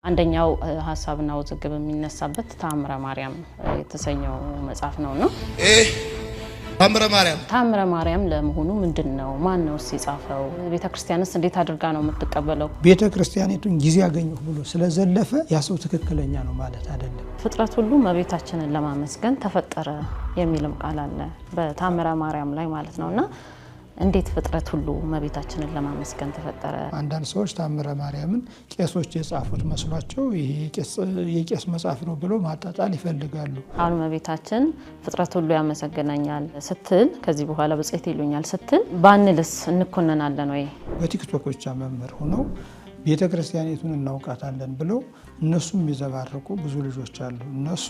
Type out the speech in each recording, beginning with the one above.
አንደኛው ሐሳብና ውዝግብ የሚነሳበት ተአምረ ማርያም የተሰኘው መጽሐፍ ነውና ተአምረ ማርያም ለመሆኑ ምንድነው? ማን ነው ሲጻፈው? ቤተክርስቲያንስ እንዴት አድርጋ ነው የምትቀበለው? ቤተክርስቲያኒቱን ጊዜ ያገኘው ብሎ ስለዘለፈ ያሰው ትክክለኛ ነው ማለት አይደለም። ፍጥረት ሁሉ እመቤታችንን ለማመስገን ተፈጠረ የሚልም ቃል አለ በተአምረ ማርያም ላይ ማለት ነውና እንዴት ፍጥረት ሁሉ እመቤታችንን ለማመስገን ተፈጠረ? አንዳንድ ሰዎች ተአምረ ማርያምን ቄሶች የጻፉት መስሏቸው ይሄ የቄስ መጽሐፍ ነው ብሎ ማጣጣል ይፈልጋሉ። አሁን እመቤታችን ፍጥረት ሁሉ ያመሰግናኛል ስትል ከዚህ በኋላ በጽሕት ይሉኛል ስትል ባንልስ እንኮነናለን ወይ? በቲክቶክ ብቻ መምህር ሆነው ቤተክርስቲያኒቱን እናውቃታለን ብለው እነሱም የሚዘባርቁ ብዙ ልጆች አሉ። እነሱ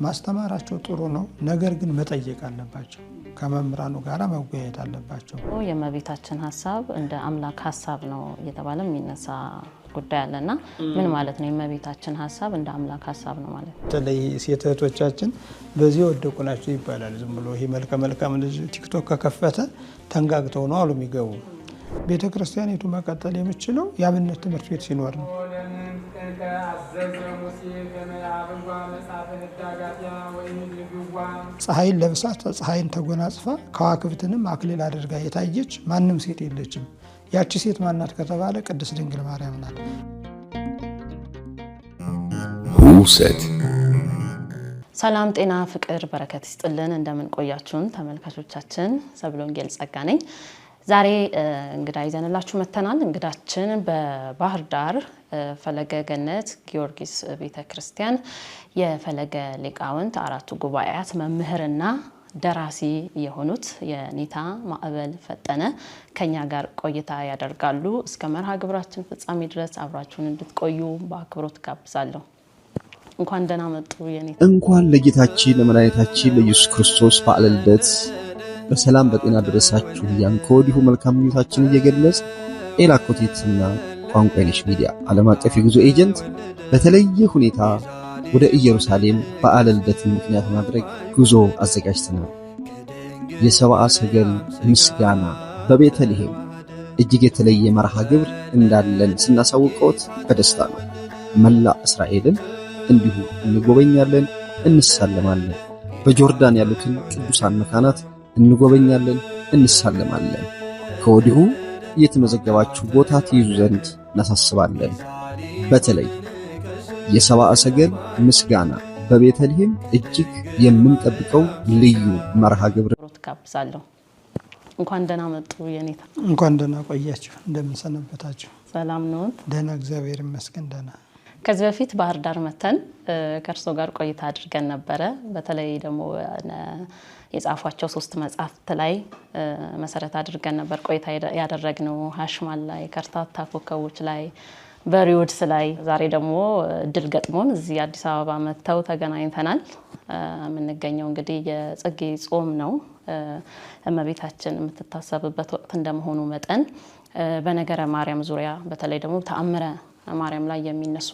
ማስተማራቸው ጥሩ ነው፣ ነገር ግን መጠየቅ አለባቸው። ከመምህራኑ ጋር መወያየት አለባቸው። የእመቤታችን ሐሳብ እንደ አምላክ ሐሳብ ነው እየተባለ የሚነሳ ጉዳይ አለና ምን ማለት ነው? የእመቤታችን ሐሳብ እንደ አምላክ ሐሳብ ነው ማለት ነው። በተለይ ሴት እህቶቻችን በዚህ ወደቁ ናቸው ይባላል። ዝም ብሎ ይሄ መልካም ልጅ ቲክቶክ ከከፈተ ተንጋግተው ነው አሉ የሚገቡ። ቤተክርስቲያኒቱ መቀጠል የምችለው የአብነት ትምህርት ቤት ሲኖር ነው። ፀሐይን ለብሳ ፀሐይን ተጎናጽፋ ከዋክብትንም አክሊል አድርጋ የታየች ማንም ሴት የለችም። ያቺ ሴት ማናት ከተባለ ቅድስት ድንግል ማርያም ናት። ሰላም ጤና ፍቅር በረከት ይስጥልን። እንደምን ቆያችሁን ተመልካቾቻችን? ሰብለ ወንጌል ጸጋ ነኝ። ዛሬ እንግዳ ይዘንላችሁ መተናል። እንግዳችን በባህር ዳር ፈለገ ገነት ጊዮርጊስ ቤተክርስቲያን የፈለገ ሊቃውንት አራቱ ጉባኤያት መምህርና ደራሲ የሆኑት የኔታ ማዕበል ፈጠነ ከኛ ጋር ቆይታ ያደርጋሉ። እስከ መርሃ ግብራችን ፍጻሜ ድረስ አብራችሁን እንድትቆዩ በአክብሮት ጋብዛለሁ። እንኳን ደህና መጡ የኔታ። እንኳን ለጌታችን ለመድኃኒታችን ለኢየሱስ ክርስቶስ በዓለ ልደት በሰላም በጤና ደረሳችሁ ያን ከወዲሁ መልካም ምኞታችንን እየገለጽ ኤላኮቴትና ቋንቋ የነሽ ሚዲያ ዓለም አቀፍ የጉዞ ኤጀንት በተለየ ሁኔታ ወደ ኢየሩሳሌም በዓለ ልደትን ምክንያት ማድረግ ጉዞ አዘጋጅተናል። የሰብአ ሰገል ምስጋና በቤተልሔም እጅግ የተለየ መርሃ ግብር እንዳለን ስናሳውቀውት በደስታ ነው። መላ እስራኤልን እንዲሁ እንጎበኛለን፣ እንሳለማለን። በጆርዳን ያሉትን ቅዱሳን መካናት እንጎበኛለን፣ እንሳለማለን። ከወዲሁ እየተመዘገባችሁ ቦታ ትይዙ ዘንድ እናሳስባለን። በተለይ የሰብአ ሰገል ምስጋና በቤተልሔም እጅግ የምንጠብቀው ልዩ መርሃ ግብር ጋብዛለሁ። እንኳን ደህና መጡ የኔታ። እንኳን ደህና ቆያችሁ። እንደምን ሰነበታችሁ? ሰላም ነው? ደህና እግዚአብሔር ይመስገን ደህና። ከዚህ በፊት ባህር ዳር መተን ከርሶ ጋር ቆይታ አድርገን ነበረ። በተለይ ደግሞ የጻፏቸው 3 መጽሐፍት ላይ መሰረት አድርገን ነበር ቆይታ ያደረግነው። ሐሽማል ላይ፣ ከርታታ ኮከቦች ላይ፣ በሪውድስ ላይ። ዛሬ ደግሞ እድል ገጥሞን እዚህ አዲስ አበባ መተው ተገናኝተናል። የምንገኘው እንግዲህ የጽጌ ጾም ነው። እመቤታችን የምትታሰብበት ወቅት እንደመሆኑ መጠን በነገረ ማርያም ዙሪያ በተለይ ደግሞ ተአምረ ማርያም ላይ የሚነሱ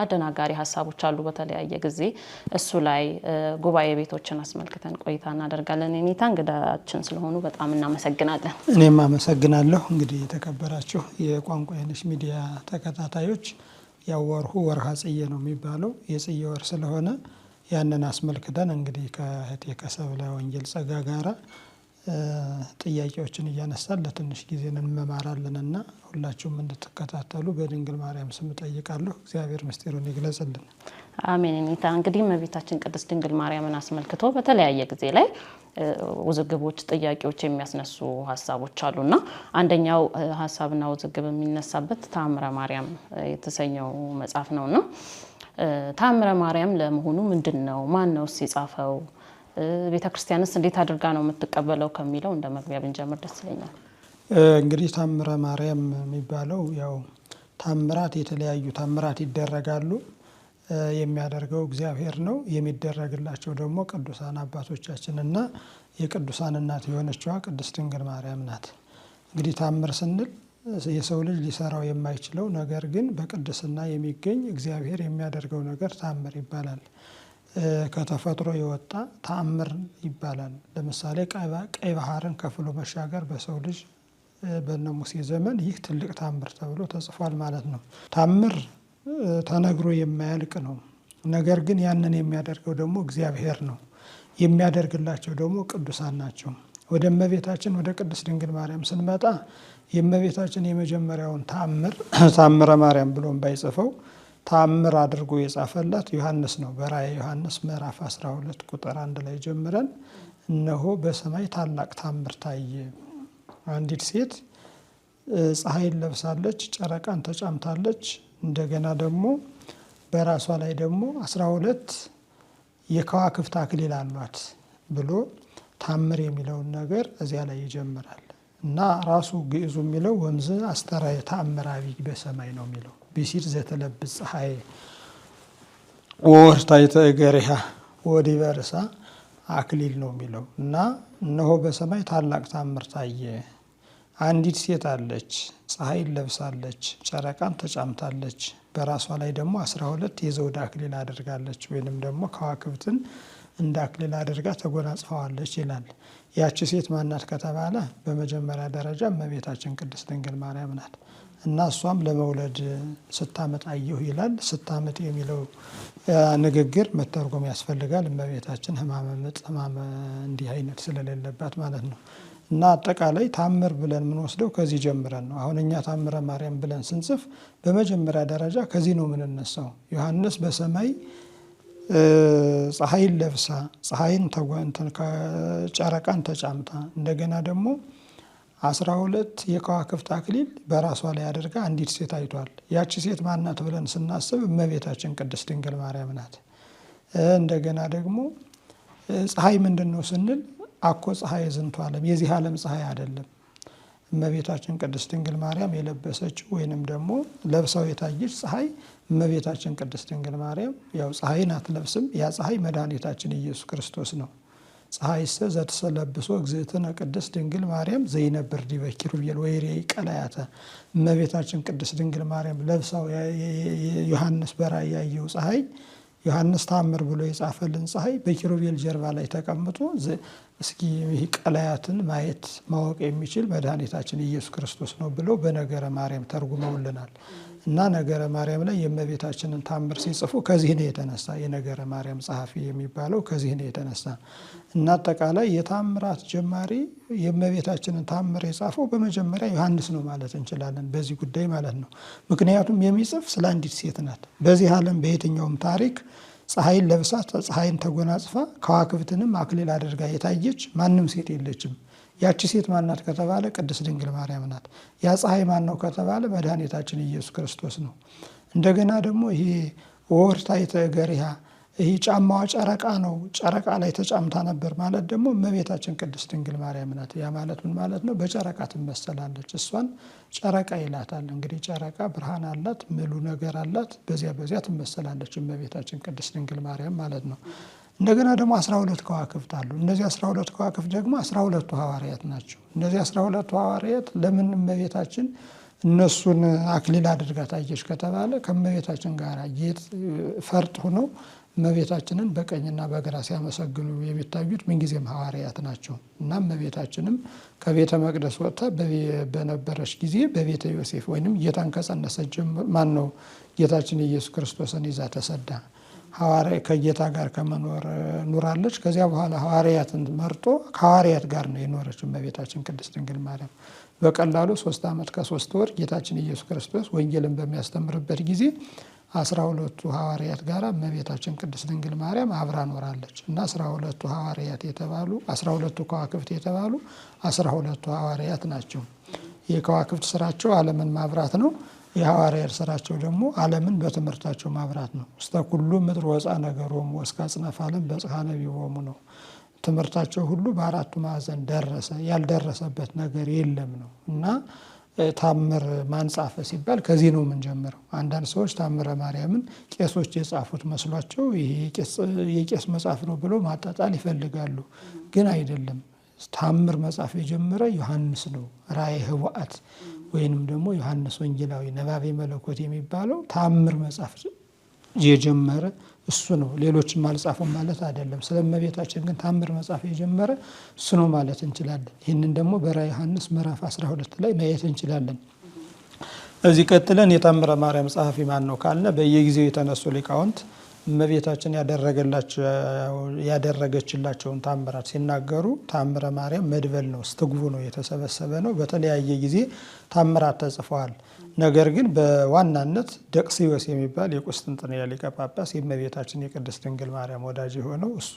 አደናጋሪ ሐሳቦች አሉ በተለያየ ጊዜ። እሱ ላይ ጉባኤ ቤቶችን አስመልክተን ቆይታ እናደርጋለን። ኔታ እንግዳችን ስለሆኑ በጣም እናመሰግናለን። እኔም አመሰግናለሁ። እንግዲህ የተከበራችሁ የቋንቋ የነሽ ሚዲያ ተከታታዮች፣ ያው ወርሁ ወርሃ ጽጌ ነው የሚባለው የጽጌ ወር ስለሆነ ያንን አስመልክተን እንግዲህ ከእህቴ ከሰብለ ወንጌል ጸጋ ጋራ ጥያቄዎችን እያነሳን ለትንሽ ጊዜ እንመማራለንና ሁላችሁም እንድትከታተሉ በድንግል ማርያም ስም ጠይቃለሁ። እግዚአብሔር ምስጢሩን ይግለጽልን። አሜን። ኔታ እንግዲህ እመቤታችን ቅድስት ድንግል ማርያምን አስመልክቶ በተለያየ ጊዜ ላይ ውዝግቦች፣ ጥያቄዎች የሚያስነሱ ሐሳቦች አሉና አንደኛው ሐሳብና ውዝግብ የሚነሳበት ተአምረ ማርያም የተሰኘው መጽሐፍ ነውና ተአምረ ማርያም ለመሆኑ ምንድነው? ማን ነው ሲጻፈው? ቤተክርስቲያንስ እንዴት አድርጋ ነው የምትቀበለው ከሚለው እንደ መግቢያ ብንጀምር ደስ ይለኛል። እንግዲህ ተአምረ ማርያም የሚባለው ያው ታምራት የተለያዩ ታምራት ይደረጋሉ። የሚያደርገው እግዚአብሔር ነው። የሚደረግላቸው ደግሞ ቅዱሳን አባቶቻችንና የቅዱሳን እናት የሆነችዋ ቅድስት ድንግል ማርያም ናት። እንግዲህ ታምር ስንል የሰው ልጅ ሊሰራው የማይችለው ነገር ግን በቅድስና የሚገኝ እግዚአብሔር የሚያደርገው ነገር ታምር ይባላል። ከተፈጥሮ የወጣ ተአምር ይባላል። ለምሳሌ ቀይ ባህርን ከፍሎ መሻገር በሰው ልጅ በነ ሙሴ ዘመን ይህ ትልቅ ተአምር ተብሎ ተጽፏል ማለት ነው። ተአምር ተነግሮ የማያልቅ ነው። ነገር ግን ያንን የሚያደርገው ደግሞ እግዚአብሔር ነው። የሚያደርግላቸው ደግሞ ቅዱሳን ናቸው። ወደ እመቤታችን ወደ ቅድስት ድንግል ማርያም ስንመጣ የእመቤታችን የመጀመሪያውን ተአምረ ማርያም ብሎም ባይጽፈው ተአምር አድርጎ የጻፈላት ዮሐንስ ነው። በራእየ ዮሐንስ ምዕራፍ 12 ቁጥር 1 ላይ ጀምረን እነሆ በሰማይ ታላቅ ተአምር ታየ፣ አንዲት ሴት ፀሐይን ለብሳለች፣ ጨረቃን ተጫምታለች፣ እንደገና ደግሞ በራሷ ላይ ደግሞ 12 የከዋክብት አክሊል አሏት ብሎ ታምር የሚለውን ነገር እዚያ ላይ ይጀምራል። እና ራሱ ግዕዙ የሚለው ወምዝ አስተራየ ተአምር አቢይ በሰማይ ነው የሚለው ቢሲድ ዘተለብስ ፀሐይ ወወርኅታይተ እገሪሃ ወዲበ ርእሳ አክሊል ነው የሚለው። እና እነሆ በሰማይ ታላቅ ተአምር ታየ፣ አንዲት ሴት አለች፣ ፀሐይን ለብሳለች፣ ጨረቃን ተጫምታለች፣ በራሷ ላይ ደግሞ 12 የዘውድ አክሊል አድርጋለች፣ ወይንም ደግሞ ከዋክብትን እንደ አክሊል አድርጋ ተጎናጽፈዋለች ይላል። ያቺ ሴት ማናት ከተባለ በመጀመሪያ ደረጃ እመቤታችን ቅድስት ድንግል ማርያም ናት። እና እሷም ለመውለድ ስታምጥ አየሁ ይላል። ስታምጥ የሚለው ንግግር መተርጎም ያስፈልጋል። እመቤታችን ሕማመ ምጥ ሕማመ እንዲህ አይነት ስለሌለባት ማለት ነው። እና አጠቃላይ ታምር ብለን የምንወስደው ከዚህ ጀምረን ነው። አሁን እኛ ታምረ ማርያም ብለን ስንጽፍ በመጀመሪያ ደረጃ ከዚህ ነው የምንነሳው። ዮሐንስ በሰማይ ፀሐይን ለብሳ ፀሐይን ጨረቃን ተጫምታ እንደገና ደግሞ 12 የከዋክብት አክሊል በራሷ ላይ አድርጋ አንዲት ሴት አይቷል። ያቺ ሴት ማናት ብለን ስናስብ እመቤታችን ቅድስት ድንግል ማርያም ናት። እንደገና ደግሞ ፀሐይ ምንድን ነው ስንል አኮ ፀሐይ ዝንቱ ዓለም የዚህ ዓለም ፀሐይ አይደለም። እመቤታችን ቅድስት ድንግል ማርያም የለበሰችው ወይንም ደግሞ ለብሳው የታየች ፀሐይ እመቤታችን ቅድስት ድንግል ማርያም ያው ፀሐይን አትለብስም። ያ ፀሐይ መድኃኒታችን ኢየሱስ ክርስቶስ ነው። ፀሐይሰ ዘተለብሶ እግዝእትነ ቅድስት ድንግል ማርያም ዘይነብር ዲበ ኪሩቤል ወይሬኢ ቀላያተ። እመቤታችን ቅድስት ድንግል ማርያም ለብሳው ዮሐንስ በራእይ ያየው ፀሐይ ዮሐንስ ታምር ብሎ የጻፈልን ፀሐይ በኪሩቤል ጀርባ ላይ ተቀምጦ እስኪ ይህ ቀላያትን ማየት ማወቅ የሚችል መድኃኒታችን ኢየሱስ ክርስቶስ ነው ብሎ በነገረ ማርያም ተርጉመውልናል። እና ነገረ ማርያም ላይ የእመቤታችንን ታምር ሲጽፉ ከዚህ ነው የተነሳ። የነገረ ማርያም ጸሐፊ የሚባለው ከዚህ ነው የተነሳ። እና አጠቃላይ የታምራት ጀማሪ የእመቤታችንን ታምር የጻፈው በመጀመሪያ ዮሐንስ ነው ማለት እንችላለን በዚህ ጉዳይ ማለት ነው። ምክንያቱም የሚጽፍ ስለ አንዲት ሴት ናት። በዚህ ዓለም በየትኛውም ታሪክ ፀሐይን ለብሳ ፀሐይን ተጎናጽፋ ከዋክብትንም አክሊል አድርጋ የታየች ማንም ሴት የለችም። ያቺ ሴት ማናት ከተባለ ቅድስት ድንግል ማርያም ናት። ያ ፀሐይ ማን ነው ከተባለ መድኃኒታችን ኢየሱስ ክርስቶስ ነው። እንደገና ደግሞ ይሄ ወወርኅታይተ እገሪሃ ይሄ ጫማዋ ጨረቃ ነው። ጨረቃ ላይ ተጫምታ ነበር ማለት ደግሞ እመቤታችን ቅድስት ድንግል ማርያም ናት። ያ ማለት ምን ማለት ነው? በጨረቃ ትመሰላለች። እሷን ጨረቃ ይላታል። እንግዲህ ጨረቃ ብርሃን አላት፣ ምሉ ነገር አላት። በዚያ ትመሰላለች እመቤታችን ቅድስት ድንግል ማርያም ማለት ነው። እንደገና ደግሞ 12 ከዋክብት አሉ። እነዚህ 12 ከዋክብት ደግሞ 12ቱ ሐዋርያት ናቸው። እነዚህ 12ቱ ሐዋርያት ለምን እመቤታችን እነሱን አክሊል አድርጋ ታየች ከተባለ ከእመቤታችን ጋር ጌጥ ፈርጥ ሆነው እመቤታችንን በቀኝና በግራ ሲያመሰግኑ የሚታዩት ምንጊዜም ሐዋርያት ናቸው። እና እመቤታችንም ከቤተ መቅደስ ወጥታ በነበረች ጊዜ በቤተ ዮሴፍ ወይንም ጌታን ከጸነሰች ማን ነው ጌታችን ኢየሱስ ክርስቶስን ይዛ ተሰዳ ከጌታ ጋር ከመኖር ኑራለች። ከዚያ በኋላ ሐዋርያትን መርጦ ከሐዋርያት ጋር ነው የኖረች እመቤታችን ቅድስት ድንግል ማርያም። በቀላሉ 3 ዓመት ከ3 ወር ጌታችን ኢየሱስ ክርስቶስ ወንጌልን በሚያስተምርበት ጊዜ 12ቱ ሐዋርያት ጋር እመቤታችን ቅድስት ድንግል ማርያም አብራ ኖራለች። እና 12ቱ ሐዋርያት የተባሉ 12ቱ ከዋክብት የተባሉ 12ቱ ሐዋርያት ናቸው። የከዋክብት ስራቸው ዓለምን ማብራት ነው። የሐዋርያት ስራቸው ደግሞ ዓለምን በትምህርታቸው ማብራት ነው። እስተ ኩሉ ምድር ወፃ ነገሮሙ ወእስከ አጽናፈ ዓለም በጽሐ ነቢቦሙ ነው። ትምህርታቸው ሁሉ በአራቱ ማዕዘን ደረሰ፣ ያልደረሰበት ነገር የለም ነው። እና ታምር ማንጻፈ ሲባል ከዚህ ነው የምንጀምረው። አንዳንድ ሰዎች ታምረ ማርያምን ቄሶች የጻፉት መስሏቸው ይሄ የቄስ መጽሐፍ ነው ብሎ ማጣጣል ይፈልጋሉ። ግን አይደለም። ታምር መጽሐፍ የጀመረ ዮሐንስ ነው። ራእየ ኅቡዓት ወይንም ደግሞ ዮሐንስ ወንጌላዊ ነባቤ መለኮት የሚባለው ታምር መጽሐፍ የጀመረ እሱ ነው። ሌሎችም አልጻፉም ማለት አይደለም። ስለ እመቤታችን ግን ታምር መጽሐፍ የጀመረ እሱ ነው ማለት እንችላለን። ይህንን ደግሞ በራእየ ዮሐንስ ምዕራፍ 12 ላይ ማየት እንችላለን። እዚህ ቀጥለን የታምረ ማርያም ጸሐፊ ማን ነው ካልነ በየጊዜው የተነሱ ሊቃውንት እመቤታችን ያደረገችላቸውን ታምራት ሲናገሩ ታምረ ማርያም መድበል ነው፣ ስትግቡ ነው፣ የተሰበሰበ ነው። በተለያየ ጊዜ ታምራት ተጽፈዋል። ነገር ግን በዋናነት ደቅስዮስ የሚባል የቁስጥንጥንያ ሊቀ ጳጳስ የእመቤታችን የቅድስት ድንግል ማርያም ወዳጅ የሆነው እሱ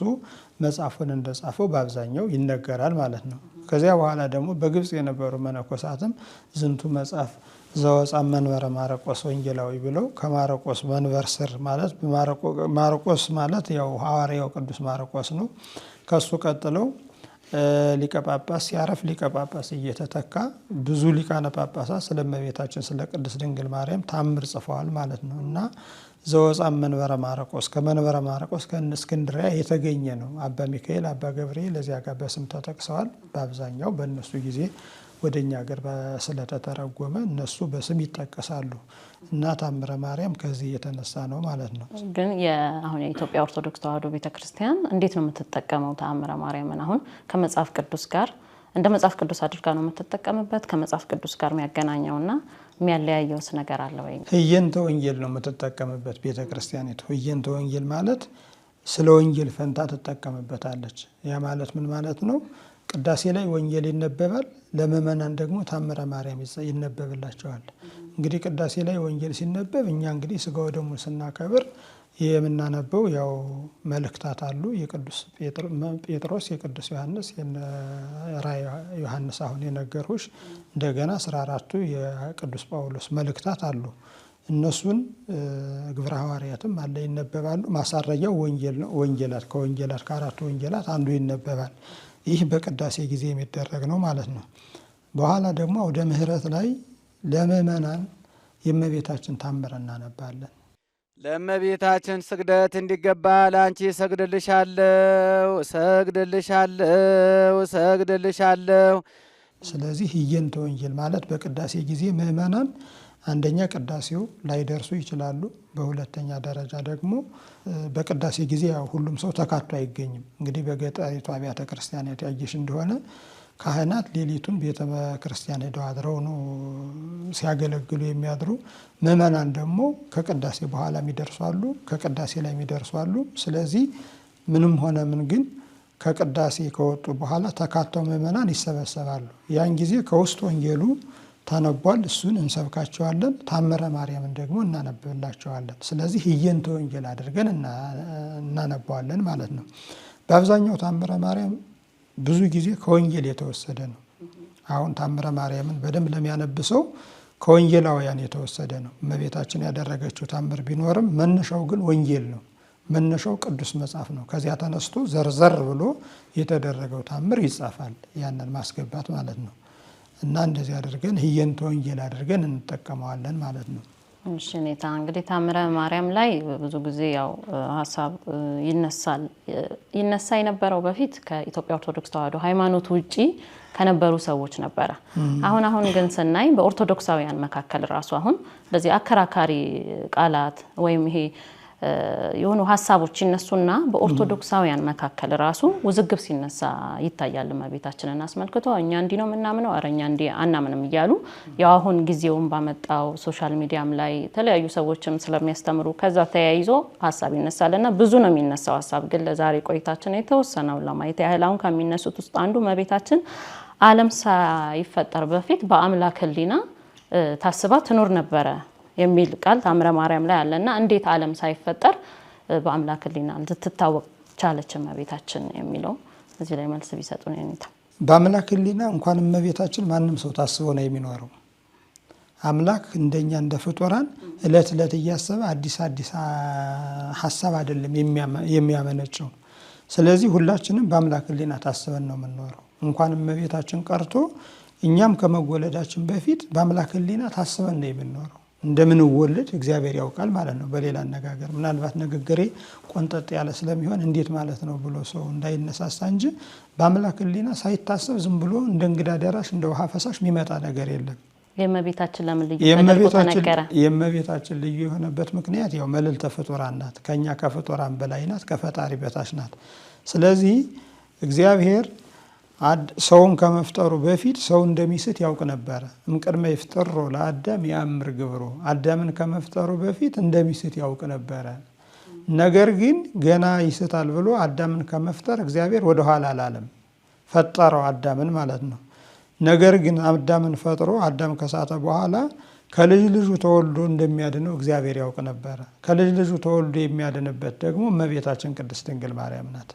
መጽሐፉን እንደጻፈው በአብዛኛው ይነገራል ማለት ነው። ከዚያ በኋላ ደግሞ በግብፅ የነበሩ መነኮሳትም ዝንቱ መጽሐፍ ዘወፃ መንበረ ማርቆስ ወንጌላዊ ብለው ከማርቆስ መንበር ስር ማለት ማርቆስ ማለት ያው ሐዋርያው ቅዱስ ማርቆስ ነው። ከሱ ቀጥለው ሊቀ ጳጳስ ሲያረፍ ሊቀ ጳጳስ እየተተካ ብዙ ሊቃነ ጳጳሳት ስለ እመቤታችን ስለ ቅድስት ድንግል ማርያም ታምር ጽፈዋል ማለት ነው። እና ዘወፃ መንበረ ማርቆስ ከመንበረ ማርቆስ ከእስክንድርያ የተገኘ ነው። አባ ሚካኤል፣ አባ ገብርኤል ለዚያ ጋር በስም ተጠቅሰዋል። በአብዛኛው በእነሱ ጊዜ ወደኛ ሀገር ስለተተረጎመ እነሱ በስም ይጠቀሳሉ እና ታምረ ማርያም ከዚህ የተነሳ ነው ማለት ነው። ግን አሁን የኢትዮጵያ ኦርቶዶክስ ተዋሕዶ ቤተክርስቲያን እንዴት ነው የምትጠቀመው ታምረ ማርያምን? አሁን ከመጽሐፍ ቅዱስ ጋር እንደ መጽሐፍ ቅዱስ አድርጋ ነው የምትጠቀምበት? ከመጽሐፍ ቅዱስ ጋር የሚያገናኘውና የሚያለያየውስ ነገር አለ ወይ? ህየንተ ወንጌል ነው የምትጠቀምበት ቤተክርስቲያኒቱ። ህየንተ ወንጌል ማለት ስለ ወንጌል ፈንታ ትጠቀምበታለች። ያ ማለት ምን ማለት ነው? ቅዳሴ ላይ ወንጌል ይነበባል፣ ለምእመናን ደግሞ ታምረ ማርያም ይነበብላቸዋል። እንግዲህ ቅዳሴ ላይ ወንጌል ሲነበብ እኛ እንግዲህ ስጋ ወደሙን ስናከብር የምናነበው ያው መልእክታት አሉ። የቅዱስ ጴጥሮስ፣ የቅዱስ ዮሐንስ፣ የራዕየ ዮሐንስ አሁን የነገርኩሽ፣ እንደገና 14ቱ የቅዱስ ጳውሎስ መልእክታት አሉ። እነሱን ግብረ ሐዋርያትም አለ ይነበባሉ። ማሳረጊያው ወንጌል ነው። ወንጌላት ከወንጌላት ከአራቱ ወንጌላት አንዱ ይነበባል። ይህ በቅዳሴ ጊዜ የሚደረግ ነው ማለት ነው። በኋላ ደግሞ ወደ ምሕረት ላይ ለምእመናን የእመቤታችን ታምር እናነባለን። ለእመቤታችን ስግደት እንዲገባ ለአንቺ ሰግድልሻለሁ፣ ሰግድልሻለሁ፣ ሰግድልሻለሁ። ስለዚህ ህየንተ ወንጌል ማለት በቅዳሴ ጊዜ ምእመናን አንደኛ ቅዳሴው ላይደርሱ ይችላሉ። በሁለተኛ ደረጃ ደግሞ በቅዳሴ ጊዜ ያው ሁሉም ሰው ተካቶ አይገኝም። እንግዲህ በገጠሪቱ አብያተ ክርስቲያናት ያየሽ እንደሆነ ካህናት ሌሊቱን ቤተ ክርስቲያን ሄደው አድረው ነው ሲያገለግሉ የሚያድሩ። ምእመናን ደግሞ ከቅዳሴ በኋላ የሚደርሷሉ፣ ከቅዳሴ ላይ የሚደርሷሉ። ስለዚህ ምንም ሆነ ምን ግን ከቅዳሴ ከወጡ በኋላ ተካተው ምእመናን ይሰበሰባሉ። ያን ጊዜ ከውስጥ ወንጌሉ ተነቧል፣ እሱን እንሰብካቸዋለን። ታምረ ማርያምን ደግሞ እናነብላቸዋለን። ስለዚህ ህየንተ ወንጌል አድርገን እናነባዋለን ማለት ነው። በአብዛኛው ታምረ ማርያም ብዙ ጊዜ ከወንጌል የተወሰደ ነው። አሁን ታምረ ማርያምን በደንብ ለሚያነብሰው ከወንጌላውያን የተወሰደ ነው። እመቤታችን ያደረገችው ታምር ቢኖርም መነሻው ግን ወንጌል ነው። መነሻው ቅዱስ መጽሐፍ ነው። ከዚያ ተነስቶ ዘርዘር ብሎ የተደረገው ታምር ይጻፋል። ያንን ማስገባት ማለት ነው። እና እንደዚህ አድርገን ህየንተ ወንጌል አድርገን እንጠቀመዋለን ማለት ነው። እሺ ኔታ እንግዲህ ታምረ ማርያም ላይ ብዙ ጊዜ ያው ሀሳብ ይነሳ የነበረው በፊት ከኢትዮጵያ ኦርቶዶክስ ተዋሕዶ ሃይማኖት ውጪ ከነበሩ ሰዎች ነበረ። አሁን ግን ስናይ በኦርቶዶክሳውያን መካከል ራሱ አሁን እንደዚህ አከራካሪ ቃላት ወይም ይሄ የሆኑ ሀሳቦች ይነሱና በኦርቶዶክሳውያን መካከል ራሱ ውዝግብ ሲነሳ ይታያል። እመቤታችንን አስመልክቶ እኛ እንዲህ ነው የምናምነው፣ ኧረ እኛ እንዲህ አናምንም እያሉ ያው አሁን ጊዜውን ባመጣው ሶሻል ሚዲያም ላይ የተለያዩ ሰዎችም ስለሚያስተምሩ ከዛ ተያይዞ ሀሳብ ይነሳልና ብዙ ነው የሚነሳው ሀሳብ። ግን ለዛሬ ቆይታችን የተወሰነው ለማየት ያህል አሁን ከሚነሱት ውስጥ አንዱ እመቤታችን ዓለም ሳይፈጠር በፊት በአምላክ ሕሊና ታስባ ትኖር ነበረ የሚል ቃል ታምረ ማርያም ላይ አለና እንዴት ዓለም ሳይፈጠር በአምላክ ሕሊና ልትታወቅ ቻለች እመቤታችን የሚለው እዚህ ላይ መልስ ቢሰጡን የኔታ። በአምላክ ሕሊና እንኳን እመቤታችን ማንም ሰው ታስቦ ነው የሚኖረው። አምላክ እንደኛ እንደ ፍጡራን እለት እለት እያሰበ አዲስ ሀሳብ አይደለም የሚያመነጨው። ስለዚህ ሁላችንም በአምላክ ሕሊና ታስበን ነው የምንኖረው። እንኳን እመቤታችን ቀርቶ እኛም ከመወለዳችን በፊት በአምላክ ሕሊና ታስበን ነው የምንኖረው። እንደምንወለድ እግዚአብሔር ያውቃል ማለት ነው። በሌላ አነጋገር ምናልባት ንግግሬ ቆንጠጥ ያለ ስለሚሆን እንዴት ማለት ነው ብሎ ሰው እንዳይነሳሳ እንጂ በአምላክ ሕሊና ሳይታሰብ ዝም ብሎ እንደ እንግዳ ደራሽ እንደ ውሃ ፈሳሽ የሚመጣ ነገር የለም። የእመቤታችን ለምን ልዩ ተደርጎ ተነገረ? የእመቤታችን ልዩ የሆነበት ምክንያት ያው መልዕልተ ፍጡራን ናት። ከኛ ከፍጡራን በላይ ናት፣ ከፈጣሪ በታች ናት። ስለዚህ እግዚአብሔር ሰውን ከመፍጠሩ በፊት ሰው እንደሚስት ያውቅ ነበረ። እምቅድመ ይፍጠሮ ለአዳም ያምር ግብሮ፣ አዳምን ከመፍጠሩ በፊት እንደሚስት ያውቅ ነበረ። ነገር ግን ገና ይስታል ብሎ አዳምን ከመፍጠር እግዚአብሔር ወደኋላ አላለም፣ ፈጠረው አዳምን ማለት ነው። ነገር ግን አዳምን ፈጥሮ አዳም ከሳተ በኋላ ከልጅ ልጁ ተወልዶ እንደሚያድነው እግዚአብሔር ያውቅ ነበረ። ከልጅ ልጁ ተወልዶ የሚያድንበት ደግሞ እመቤታችን ቅድስት ድንግል ማርያም ናት።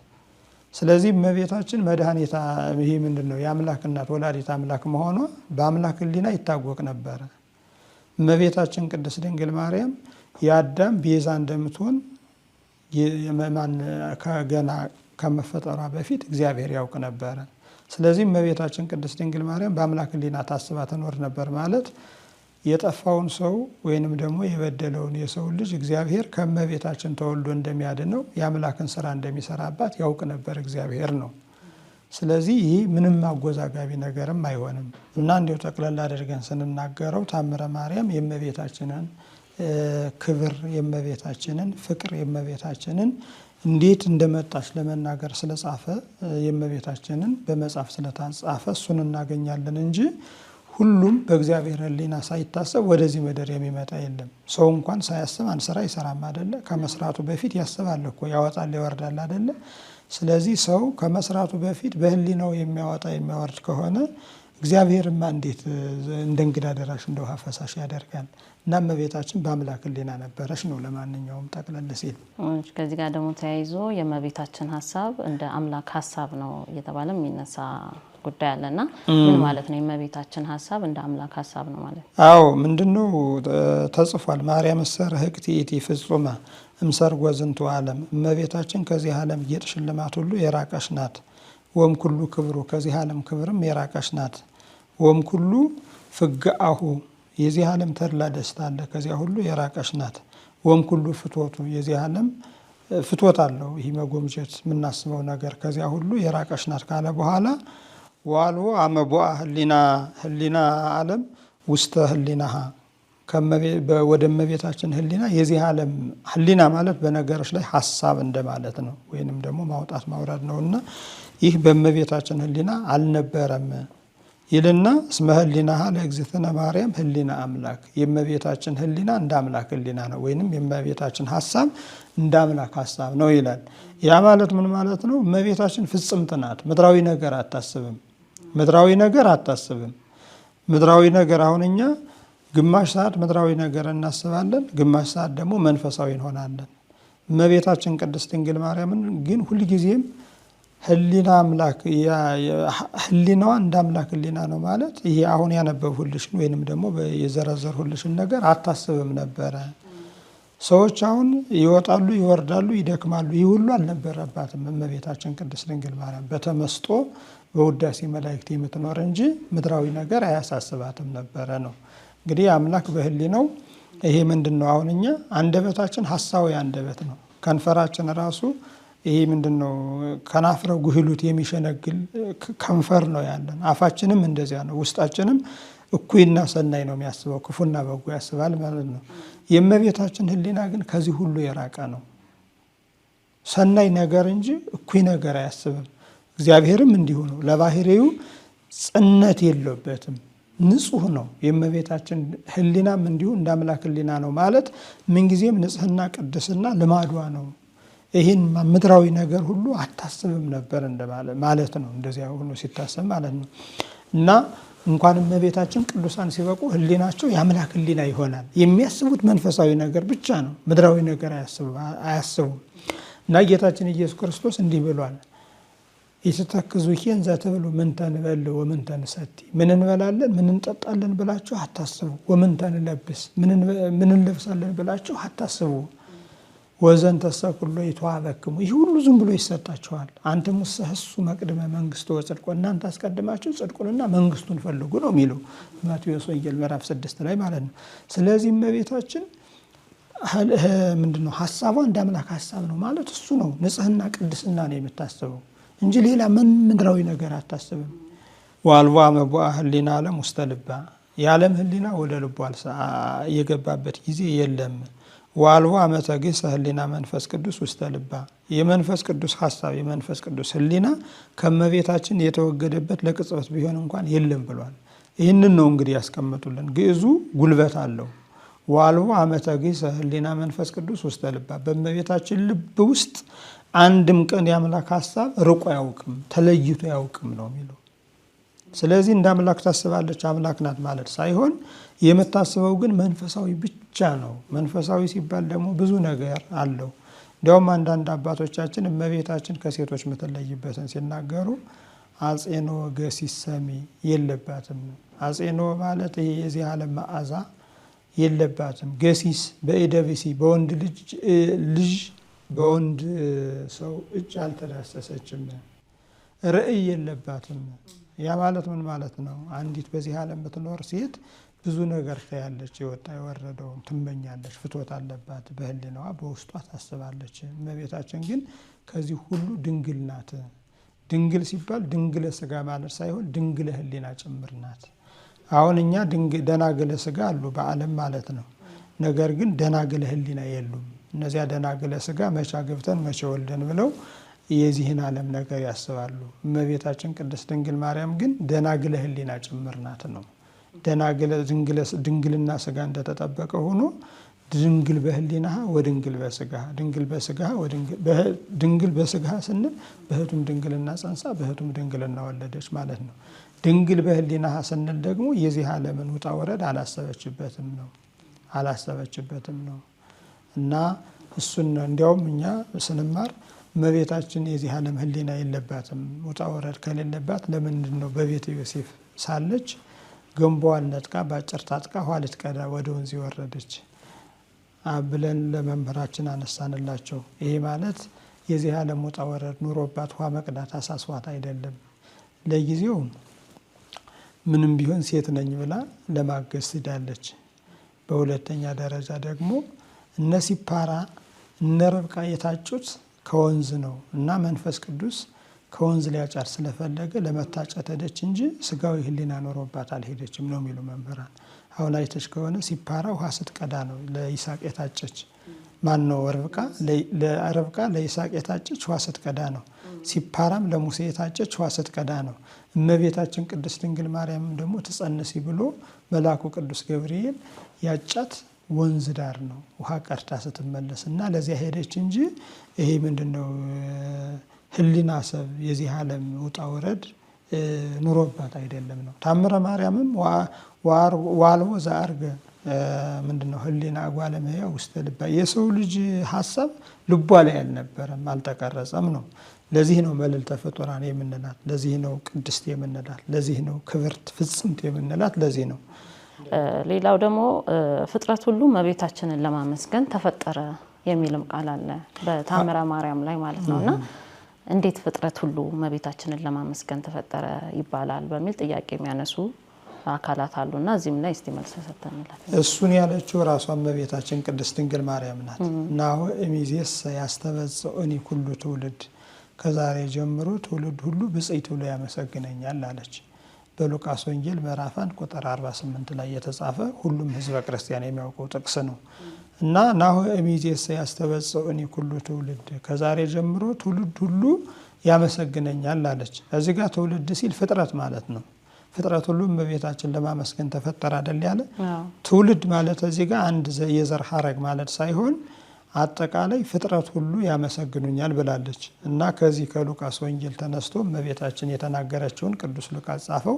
ስለዚህ እመቤታችን መድኃኒታ ይሄ ምንድን ነው የአምላክ እናት ወላዲት አምላክ መሆኗ በአምላክ ሕሊና ይታወቅ ነበረ። እመቤታችን ቅድስት ድንግል ማርያም የአዳም ቤዛ እንደምትሆን ገና ከመፈጠሯ በፊት እግዚአብሔር ያውቅ ነበረ። ስለዚህ እመቤታችን ቅድስት ድንግል ማርያም በአምላክ ሕሊና ታስባ ትኖር ነበር ማለት የጠፋውን ሰው ወይንም ደግሞ የበደለውን የሰው ልጅ እግዚአብሔር ከእመቤታችን ተወልዶ እንደሚያድነው የአምላክን ስራ እንደሚሰራባት ያውቅ ነበር እግዚአብሔር ነው። ስለዚህ ይህ ምንም አወዛጋቢ ነገርም አይሆንም እና እንዲሁ ጠቅለል አድርገን ስንናገረው ታምረ ማርያም የእመቤታችንን ክብር፣ የእመቤታችንን ፍቅር፣ የእመቤታችንን እንዴት እንደመጣች ለመናገር ስለጻፈ የእመቤታችንን በመጽሐፍ ስለተጻፈ እሱን እናገኛለን እንጂ ሁሉም በእግዚአብሔር ሕሊና ሳይታሰብ ወደዚህ ምድር የሚመጣ የለም። ሰው እንኳን ሳያስብ አንድ ስራ ይሰራም አይደለ? ከመስራቱ በፊት ያስባል እኮ፣ ያወጣል ያወርዳል አይደለ? ስለዚህ ሰው ከመስራቱ በፊት በሕሊናው የሚያወጣ የሚያወርድ ከሆነ እግዚአብሔርማ እንዴት እንደ እንግዳ ደራሽ እንደ ውሃ ፈሳሽ ያደርጋል? እና እመቤታችን በአምላክ ሕሊና ነበረች ነው ለማንኛውም ጠቅለል ሲል። ከዚህ ጋር ደግሞ ተያይዞ የእመቤታችን ሀሳብ እንደ አምላክ ሀሳብ ነው እየተባለ የሚነሳ ጉዳይ አለና ምን ማለት ነው? የእመቤታችን ሀሳብ እንደ አምላክ ሀሳብ ነው ማለት? አዎ ምንድነው ተጽፏል። ማርያም ሰር ህቅቲ ኢቲ ፍጹመ እምሰርጎ ዝንቱ ዓለም፣ እመቤታችን ከዚህ ዓለም ጌጥ ሽልማት ሁሉ የራቀች ናት። ወም ኩሉ ክብሩ፣ ከዚህ ዓለም ክብርም የራቀች ናት። ወም ኩሉ ፍግአሁ፣ የዚህ ዓለም ተድላ ደስታ አለ፣ ከዚያ ሁሉ የራቀች ናት። ወም ኩሉ ፍቶቱ፣ የዚህ ዓለም ፍቶት አለው፣ ይህ መጎምጀት የምናስበው ነገር ከዚያ ሁሉ የራቀች ናት ካለ በኋላ ዋልዎ አመቦአ ህሊና ዓለም ውስተ ህሊናሃ፣ ወደ እመቤታችን ህሊና፣ የዚህ ዓለም ህሊና ማለት በነገሮች ላይ ሀሳብ እንደማለት ነው፣ ወይንም ደግሞ ማውጣት ማውረድ ነው እና ይህ በእመቤታችን ህሊና አልነበረም ይልና እስመ ህሊናሃ ለእግዝእትነ ማርያም ህሊና አምላክ፣ የእመቤታችን ህሊና እንደ አምላክ ህሊና ነው፣ ወይንም የእመቤታችን ሀሳብ እንደ አምላክ ሀሳብ ነው ይላል። ያ ማለት ምን ማለት ነው? እመቤታችን ፍጽምት ናት። ምድራዊ ነገር አታስብም። ምድራዊ ነገር አታስብም። ምድራዊ ነገር አሁን እኛ ግማሽ ሰዓት ምድራዊ ነገር እናስባለን፣ ግማሽ ሰዓት ደግሞ መንፈሳዊ እንሆናለን። እመቤታችን ቅድስት ድንግል ማርያምን ግን ሁልጊዜም ህሊና አምላክ ህሊናዋ እንደ አምላክ ህሊና ነው ማለት ይሄ አሁን ያነበብሁልሽን ወይንም ደግሞ የዘረዘርሁልሽን ነገር አታስብም ነበረ። ሰዎች አሁን ይወጣሉ ይወርዳሉ ይደክማሉ፣ ይህ ሁሉ አልነበረባትም። እመቤታችን ቅድስት ድንግል ማርያም በተመስጦ በውዳሴ መላእክት የምትኖር እንጂ ምድራዊ ነገር አያሳስባትም ነበረ ነው። እንግዲህ አምላክ በህሊናው ይሄ ምንድን ነው? አሁን እኛ አንደበታችን ሐሳዊ አንደበት ነው። ከንፈራችን ራሱ ይሄ ምንድን ነው? ከናፍረ ጉህሉት የሚሸነግል ከንፈር ነው ያለን። አፋችንም እንደዚያ ነው። ውስጣችንም እኩይና ሰናይ ነው የሚያስበው፣ ክፉና በጎ ያስባል ማለት ነው። የእመቤታችን ህሊና ግን ከዚህ ሁሉ የራቀ ነው። ሰናይ ነገር እንጂ እኩይ ነገር አያስብም። እግዚአብሔርም እንዲሁ ነው። ለባህሪው ጽነት የለበትም፣ ንጹህ ነው። የእመቤታችን ህሊናም እንዲሁ እንደ አምላክ ህሊና ነው ማለት ምንጊዜም ንጽህና ቅድስና ልማዷ ነው። ይህን ምድራዊ ነገር ሁሉ አታስብም ነበር ማለት ነው። እንደዚያ ሁሉ ሲታሰብ ማለት ነው። እና እንኳን እመቤታችን ቅዱሳን ሲበቁ ህሊናቸው የአምላክ ህሊና ይሆናል። የሚያስቡት መንፈሳዊ ነገር ብቻ ነው፣ ምድራዊ ነገር አያስቡም። እና ጌታችን ኢየሱስ ክርስቶስ እንዲህ ብሏል፣ የተተክዙኪን ዘትብሉ ምንተ ንበል ወምንተ ንሰቲ፣ ምን እንበላለን ምን እንጠጣለን ብላችሁ አታስቡ። ወምንተ ንለብስ፣ ምን እንለብሳለን ብላችሁ አታስቡ። ወዘን ተሰኩሎ ይተዋበክሙ፣ ይህ ሁሉ ዝም ብሎ ይሰጣችኋል። አንትሙ እሱ መቅድመ መንግስቱ ወጽድቆ፣ እናንተ አስቀድማችሁ ጽድቁንና መንግስቱን ፈልጉ ነው የሚለው ማቴዎስ ወንጌል ምዕራፍ 6 ላይ ማለት ነው። ስለዚህ እመቤታችን ምንድነው ሀሳቧ እንደ አምላክ ሀሳብ ነው ማለት እሱ ነው። ንጽህና ቅድስና ነው የምታስበው እንጂ ሌላ ምን ምድራዊ ነገር አታስብም። ዋልዋ መቡአ ህሊና ዓለም ውስተ ልባ፣ የዓለም ህሊና ወደ ልቧ የገባበት ጊዜ የለም። ዋልዋ መተግስ ህሊና መንፈስ ቅዱስ ውስተ ልባ፣ የመንፈስ ቅዱስ ሐሳብ የመንፈስ ቅዱስ ሕሊና ከመቤታችን የተወገደበት ለቅጽበት ቢሆን እንኳን የለም ብሏል። ይህንን ነው እንግዲህ ያስቀምጡልን። ግዕዙ ጉልበት አለው። ዋልቦ አመተ ግዕዝ ሕሊና መንፈስ ቅዱስ ውስተ ልባ፣ በመቤታችን ልብ ውስጥ አንድም ቀን የአምላክ ሐሳብ ርቆ አያውቅም፣ ተለይቶ አያውቅም ነው የሚለው። ስለዚህ እንደ አምላክ ታስባለች አምላክ ናት ማለት ሳይሆን የምታስበው ግን መንፈሳዊ ብቻ ነው። መንፈሳዊ ሲባል ደግሞ ብዙ ነገር አለው። እንዲያውም አንዳንድ አባቶቻችን እመቤታችን ከሴቶች የምትለይበትን ሲናገሩ አጼኖ ገሲሰሚ የለባትም። አጼኖ ማለት ይሄ የዚህ ዓለም መዓዛ የለባትም። ገሲስ በኢደብሲ በወንድ ልጅ በወንድ ሰው እጅ አልተዳሰሰችም። ርዕይ የለባትም። ያ ማለት ምን ማለት ነው? አንዲት በዚህ ዓለም የምትኖር ሴት ብዙ ነገር ታያለች፣ የወጣ የወረደውን ትመኛለች፣ ፍትወት አለባት፣ በህሊናዋ በውስጧ ታስባለች። እመቤታችን ግን ከዚህ ሁሉ ድንግል ናት። ድንግል ሲባል ድንግለ ስጋ ማለት ሳይሆን ድንግለ ህሊና ጭምር ናት። አሁን እኛ ደናግለ ስጋ አሉ በዓለም ማለት ነው። ነገር ግን ደናግለ ህሊና የሉም። እነዚያ ደናግለ ስጋ መቼ ገብተን መቼ ወልደን ብለው የዚህን ዓለም ነገር ያስባሉ። እመቤታችን ቅድስት ድንግል ማርያም ግን ደናግለ ህሊና ጭምር ናት ነው። ድንግልና ስጋ እንደተጠበቀ ሆኖ ድንግል በህሊና ወድንግል በስጋ፣ ድንግል በስጋ ስንል በህቱም ድንግልና ጸንሳ በህቱም ድንግልና ወለደች ማለት ነው። ድንግል በህሊና ስንል ደግሞ የዚህ ዓለምን ውጣ ወረድ አላሰበችበትም ነው እና እሱን እንዲያውም እኛ ስንማር እመቤታችን የዚህ ዓለም ህሊና የለባትም፣ ውጣ ወረድ ከሌለባት ለምንድን ነው በቤተ ዮሴፍ ሳለች ገንቦዋን ነጥቃ በአጭር ታጥቃ ውሃ ልትቀዳ ወደ ወንዝ የወረደች ብለን ለመምህራችን አነሳንላቸው። ይሄ ማለት የዚህ ዓለም ውጣ ወረድ ኑሮባት ውሃ መቅዳት አሳስዋት አይደለም። ለጊዜው ምንም ቢሆን ሴት ነኝ ብላ ለማገዝ ትዳለች። በሁለተኛ ደረጃ ደግሞ እነ ሲፓራ እነ ርብቃ የታጩት ከወንዝ ነው እና መንፈስ ቅዱስ ከወንዝ ሊያጫር ስለፈለገ ለመታጨት ሄደች እንጂ ስጋዊ ህሊና ኖሮባት አልሄደችም ነው የሚሉ መምህራን። አሁን አይተች ከሆነ ሲፓራ ውሃ ስትቀዳ ነው ለይስሐቅ የታጨች። ማን ነው? ርብቃ ለይስሐቅ የታጨች ውሃ ስትቀዳ ነው። ሲፓራም ለሙሴ የታጨች ውሃ ስትቀዳ ነው። እመቤታችን ቅድስት ድንግል ማርያም ደግሞ ትጸንሲ ብሎ መልአኩ ቅዱስ ገብርኤል ያጫት ወንዝ ዳር ነው ውሃ ቀድታ ስትመለስ እና ለዚያ ሄደች እንጂ ይሄ ምንድነው ህሊና ሰብ የዚህ ዓለም ውጣ ወረድ ኑሮባት አይደለም ነው። ታምረ ማርያምም ዋልቦ ዘአርገ ምንድነው ህሊና አጓለመያ ውስተ ልባ፣ የሰው ልጅ ሀሳብ ልቧ ላይ አልነበረም አልተቀረጸም ነው። ለዚህ ነው መልዕልተ ፍጡራን የምንላት፣ ለዚህ ነው ቅድስት የምንላት፣ ለዚህ ነው ክብርት ፍጽምት የምንላት፣ ለዚህ ነው። ሌላው ደግሞ ፍጥረት ሁሉ እመቤታችንን ለማመስገን ተፈጠረ የሚልም ቃል አለ በታምረ ማርያም ላይ ማለት ነውና እንዴት ፍጥረት ሁሉ እመቤታችንን ለማመስገን ተፈጠረ ይባላል በሚል ጥያቄ የሚያነሱ አካላት አሉና እዚህም ላይ እስቲ መልስ ሰጥተንላል። እሱን ያለችው ራሷ እመቤታችን ቅድስት ድንግል ማርያም ናት። ናሁ እሚዜስ ያስተበጽኡኒ ኩሉ ትውልድ፣ ከዛሬ ጀምሮ ትውልድ ሁሉ ብፅዕት ብሎ ያመሰግነኛል አለች። በሉቃስ ወንጌል ምዕራፍ 1 ቁጥር 48 ላይ የተጻፈ ሁሉም ህዝበ ክርስቲያን የሚያውቀው ጥቅስ ነው እና ናሁ እሚዜስ ያስተበጽኡኒ ኩሉ ትውልድ፣ ከዛሬ ጀምሮ ትውልድ ሁሉ ያመሰግነኛል አለች። እዚህ ጋር ትውልድ ሲል ፍጥረት ማለት ነው። ፍጥረት ሁሉ እመቤታችን ለማመስገን ተፈጠረ አይደል ያለ። ትውልድ ማለት እዚህ ጋር አንድ የዘር ሐረግ ማለት ሳይሆን አጠቃላይ ፍጥረት ሁሉ ያመሰግኑኛል ብላለች እና ከዚህ ከሉቃስ ወንጌል ተነስቶ እመቤታችን የተናገረችውን ቅዱስ ሉቃስ ጻፈው።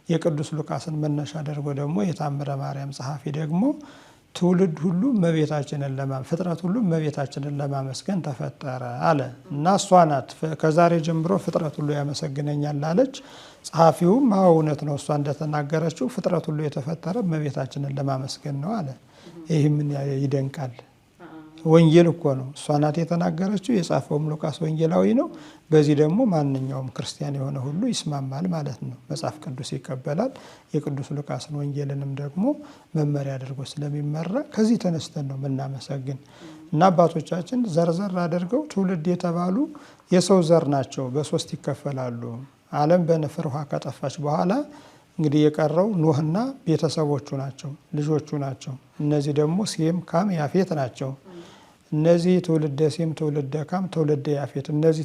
የቅዱስ ሉቃስን መነሻ አድርጎ ደግሞ የታምረ ማርያም ጸሐፊ ደግሞ ትውልድ ሁሉ እመቤታችንን ፍጥረት ሁሉ እመቤታችንን ለማመስገን ተፈጠረ አለ እና እሷ ናት ከዛሬ ጀምሮ ፍጥረት ሁሉ ያመሰግነኛል አለች። ጸሐፊውም እውነት ነው፣ እሷ እንደተናገረችው ፍጥረት ሁሉ የተፈጠረ እመቤታችንን ለማመስገን ነው አለ። ይህ ምን ይደንቃል? ወንጌል እኮ ነው፣ እሷ ናት የተናገረችው። የጻፈውም ሉቃስ ወንጌላዊ ነው። በዚህ ደግሞ ማንኛውም ክርስቲያን የሆነ ሁሉ ይስማማል ማለት ነው። መጽሐፍ ቅዱስ ይቀበላል። የቅዱስ ሉቃስን ወንጌልንም ደግሞ መመሪያ አድርጎ ስለሚመራ ከዚህ ተነስተን ነው የምናመሰግን እና አባቶቻችን ዘርዘር አድርገው ትውልድ የተባሉ የሰው ዘር ናቸው። በሶስት ይከፈላሉ። ዓለም በንፍር ውሃ ከጠፋች በኋላ እንግዲህ የቀረው ኖህና ቤተሰቦቹ ናቸው፣ ልጆቹ ናቸው። እነዚህ ደግሞ ሴም፣ ካም፣ ያፌት ናቸው። እነዚህ ትውልደ ሴም፣ ትውልደ ካም፣ ትውልደ ያፌት እነዚህ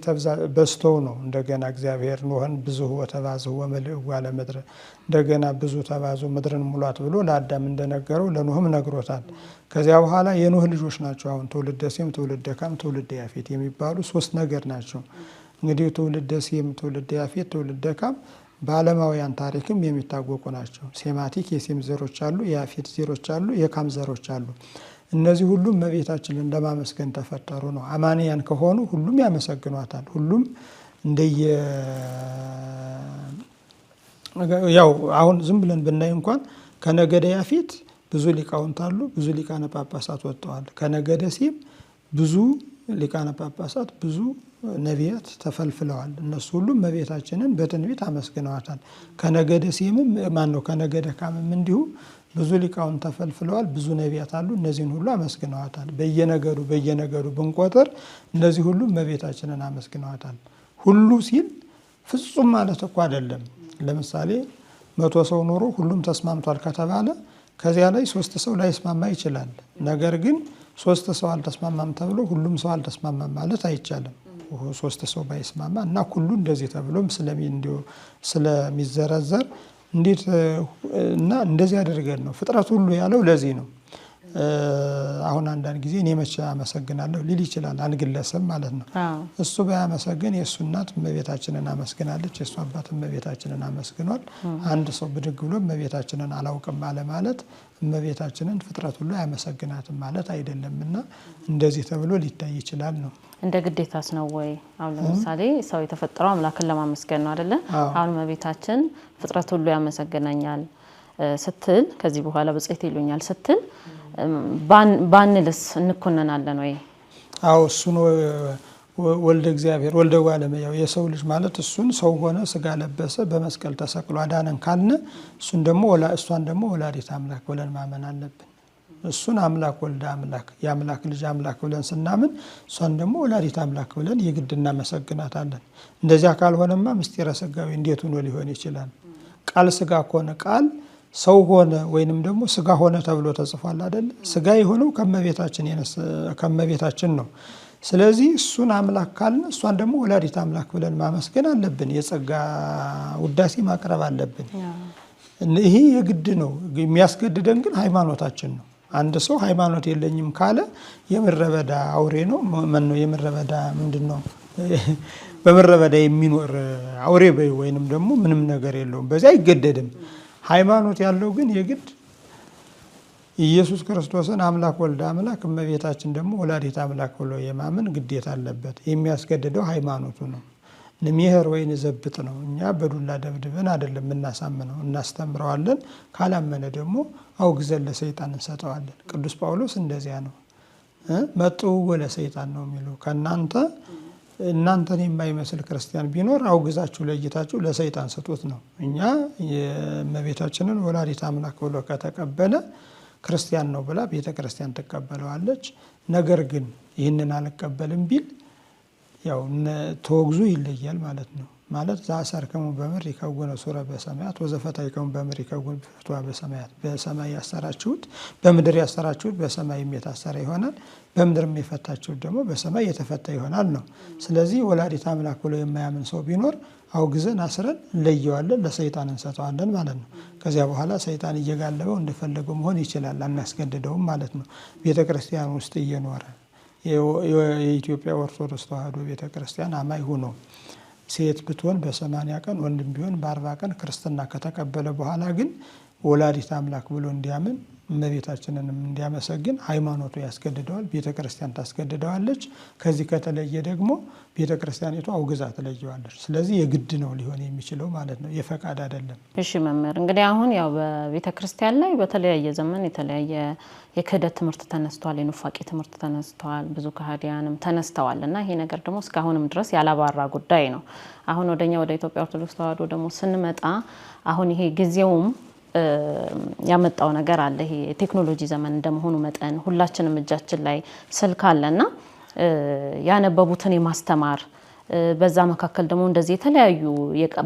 በዝተው ነው እንደገና እግዚአብሔር ኖህን ብዙ ወተባዙ ወመልኡ አለ ምድር እንደገና ብዙ ተባዙ ምድርን ሙሏት ብሎ ለአዳም እንደነገረው ለኖህም ነግሮታል። ከዚያ በኋላ የኖህ ልጆች ናቸው አሁን ትውልደ ሴም፣ ትውልደ ካም፣ ትውልደ ያፌት የሚባሉ 3 ነገር ናቸው። እንግዲህ ትውልደ ሴም፣ ትውልደ ያፌት፣ ትውልደ ካም በዓለማውያን ታሪክም የሚታወቁ ናቸው። ሴማቲክ የሴም ዘሮች አሉ፣ የያፌት ዘሮች አሉ፣ የካም ዘሮች አሉ። እነዚህ ሁሉም እመቤታችንን ለማመስገን ተፈጠሩ ነው። አማንያን ከሆኑ ሁሉም ያመሰግኗታል። ሁሉም እንደየ ያው አሁን ዝም ብለን ብናይ እንኳን ከነገደ ያፌት ብዙ ሊቃውንት አሉ፣ ብዙ ሊቃነ ጳጳሳት ወጥተዋል። ከነገደ ሴም ብዙ ሊቃነ ጳጳሳት፣ ብዙ ነቢያት ተፈልፍለዋል። እነሱ ሁሉም እመቤታችንን በትንቢት አመስግነዋታል። ከነገደ ሴምም ማነው ከነገደ ካምም እንዲሁ ብዙ ሊቃውንት ተፈልፍለዋል። ብዙ ነቢያት አሉ። እነዚህን ሁሉ አመስግነዋታል። በየነገዱ ብንቆጥር እነዚህ ሁሉ እመቤታችንን አመስግነዋታል። ሁሉ ሲል ፍጹም ማለት እኮ አይደለም። ለምሳሌ 100 ሰው ኖሮ ሁሉም ተስማምቷል ከተባለ ከዚያ ላይ 3 ሰው ላይስማማ ይችላል። ነገር ግን 3 ሰው አልተስማማም ተብሎ ሁሉም ሰው አልተስማማም ማለት አይቻልም። 3 ሰው ባይስማማ እና ሁሉ እንደዚህ ተብሎም ስለሚዘረዘር እንዴት እና እንደዚህ አድርገን ነው ፍጥረት ሁሉ ያለው ለዚህ ነው። አሁን አንዳንድ ጊዜ እኔ መቼ አመሰግናለሁ ሊል ይችላል አንድ ግለሰብ ማለት ነው። እሱ ባያመሰግን የእሱ እናት እመቤታችንን አመስግናለች፣ የእሱ አባት እመቤታችንን አመስግኗል። አንድ ሰው ብድግ ብሎ እመቤታችንን አላውቅም አለ ማለት እመቤታችንን ፍጥረት ሁሉ አያመሰግናትም ማለት አይደለምና እንደዚህ ተብሎ ሊታይ ይችላል ነው። እንደ ግዴታስ ነው ወይ? አሁን ለምሳሌ ሰው የተፈጠረው አምላክን ለማመስገን ነው አይደለ? አሁን እመቤታችን ፍጥረት ሁሉ ያመሰግናኛል ስትል ከዚህ በኋላ ብጽዕት ይሉኛል ስትል ባንልስ እንኮነናለን ወይ? አዎ እሱን ወልደ እግዚአብሔር ወልደ ዋለመያው የሰው ልጅ ማለት እሱን ሰው ሆነ ስጋ ለበሰ በመስቀል ተሰቅሎ አዳነን ካልነ እሷን ደግሞ ወላዲተ አምላክ ብለን ማመን አለብን። እሱን አምላክ ወልደ አምላክ የአምላክ ልጅ አምላክ ብለን ስናምን እሷን ደግሞ ወላዲተ አምላክ ብለን የግድ እናመሰግናታለን። እንደዚያ ካልሆነማ ምስጢረ ሥጋዌ እንዴት ሆኖ ሊሆን ይችላል? ቃል ስጋ ከሆነ ቃል ሰው ሆነ ወይንም ደግሞ ስጋ ሆነ ተብሎ ተጽፏል አይደል? ስጋ የሆነው ከመቤታችን ነው። ስለዚህ እሱን አምላክ ካልን እሷን ደግሞ ወላዲተ አምላክ ብለን ማመስገን አለብን። የጸጋ ውዳሴ ማቅረብ አለብን። ይሄ የግድ ነው። የሚያስገድደን ግን ሃይማኖታችን ነው። አንድ ሰው ሃይማኖት የለኝም ካለ የምድረ በዳ አውሬ ነው። ማነው የምድረ በዳ ምንድነው? በምድረ በዳ የሚኖር አውሬ ወይንም ደግሞ ምንም ነገር የለውም። በዚያ አይገደድም። ሃይማኖት ያለው ግን የግድ ኢየሱስ ክርስቶስን አምላክ ወልደ አምላክ እመቤታችን ደግሞ ወላዲተ አምላክ ብሎ የማመን ግዴታ አለበት። የሚያስገድደው ሃይማኖቱ ነው። ንሚሄር ወይ ንዘብጥ ነው። እኛ በዱላ ደብድበን አይደለም እናሳምነው፣ እናስተምረዋለን። ካላመነ ደግሞ አውግዘን ለሰይጣን እንሰጠዋለን። ቅዱስ ጳውሎስ እንደዚያ ነው። መጥው ለሰይጣን ነው የሚለው። እናንተን የማይመስል ክርስቲያን ቢኖር አውግዛችሁ ለይታችሁ ለሰይጣን ስጡት ነው። እኛ የእመቤታችንን ወላዲተ አምላክ ብሎ ከተቀበለ ክርስቲያን ነው ብላ ቤተ ክርስቲያን ትቀበለዋለች። ነገር ግን ይህንን አልቀበልም ቢል ያው ተወግዞ ይለያል ማለት ነው። ማለት ዘአሰርከሙ በምድር ይከውነ ሱረ በሰማያት ወዘፈታሕከሙ በምድር ይከውን ፍትሐ በሰማያት። በሰማይ ያሰራችሁት በምድር ያሰራችሁት በሰማይም የታሰረ ይሆናል፣ በምድርም የፈታችሁት ደግሞ በሰማይ የተፈታ ይሆናል ነው። ስለዚህ ወላዲተ አምላክ ብሎ የማያምን ሰው ቢኖር አውግዘን አስረን እንለየዋለን፣ ለሰይጣን እንሰጠዋለን ማለት ነው። ከዚያ በኋላ ሰይጣን እየጋለበው እንደፈለገው መሆን ይችላል፣ አናስገድደውም ማለት ነው። ቤተ ክርስቲያን ውስጥ እየኖረ የኢትዮጵያ ኦርቶዶክስ ተዋሕዶ ቤተ ክርስቲያን አማኝ ሆኖ ሴት ብትሆን በ80 ቀን ወንድም ቢሆን በ40 ቀን ክርስትና ከተቀበለ በኋላ ግን ወላዲተ አምላክ ብሎ እንዲያምን እመቤታችንንም እንዲያመሰግን ሃይማኖቱ ያስገድደዋል። ቤተ ክርስቲያን ታስገድደዋለች። ከዚህ ከተለየ ደግሞ ቤተ ክርስቲያኒቱ አውግዛ ትለየዋለች። ስለዚህ የግድ ነው ሊሆን የሚችለው ማለት ነው፣ የፈቃድ አይደለም። እሺ መምህር፣ እንግዲህ አሁን ያው በቤተ ክርስቲያን ላይ በተለያየ ዘመን የተለያየ የክህደት ትምህርት ተነስቷል፣ የኑፋቄ ትምህርት ተነስቷል፣ ብዙ ከሃዲያንም ተነስተዋል እና ይሄ ነገር ደግሞ እስካሁንም ድረስ ያላባራ ጉዳይ ነው። አሁን ወደኛ ወደ ኢትዮጵያ ኦርቶዶክስ ተዋሕዶ ደግሞ ስንመጣ አሁን ይሄ ጊዜውም ያመጣው ነገር አለ። ይሄ የቴክኖሎጂ ዘመን እንደመሆኑ መጠን ሁላችንም እጃችን ላይ ስልክ አለና ያነበቡትን የማስተማር በዛ መካከል ደግሞ እንደዚህ የተለያዩ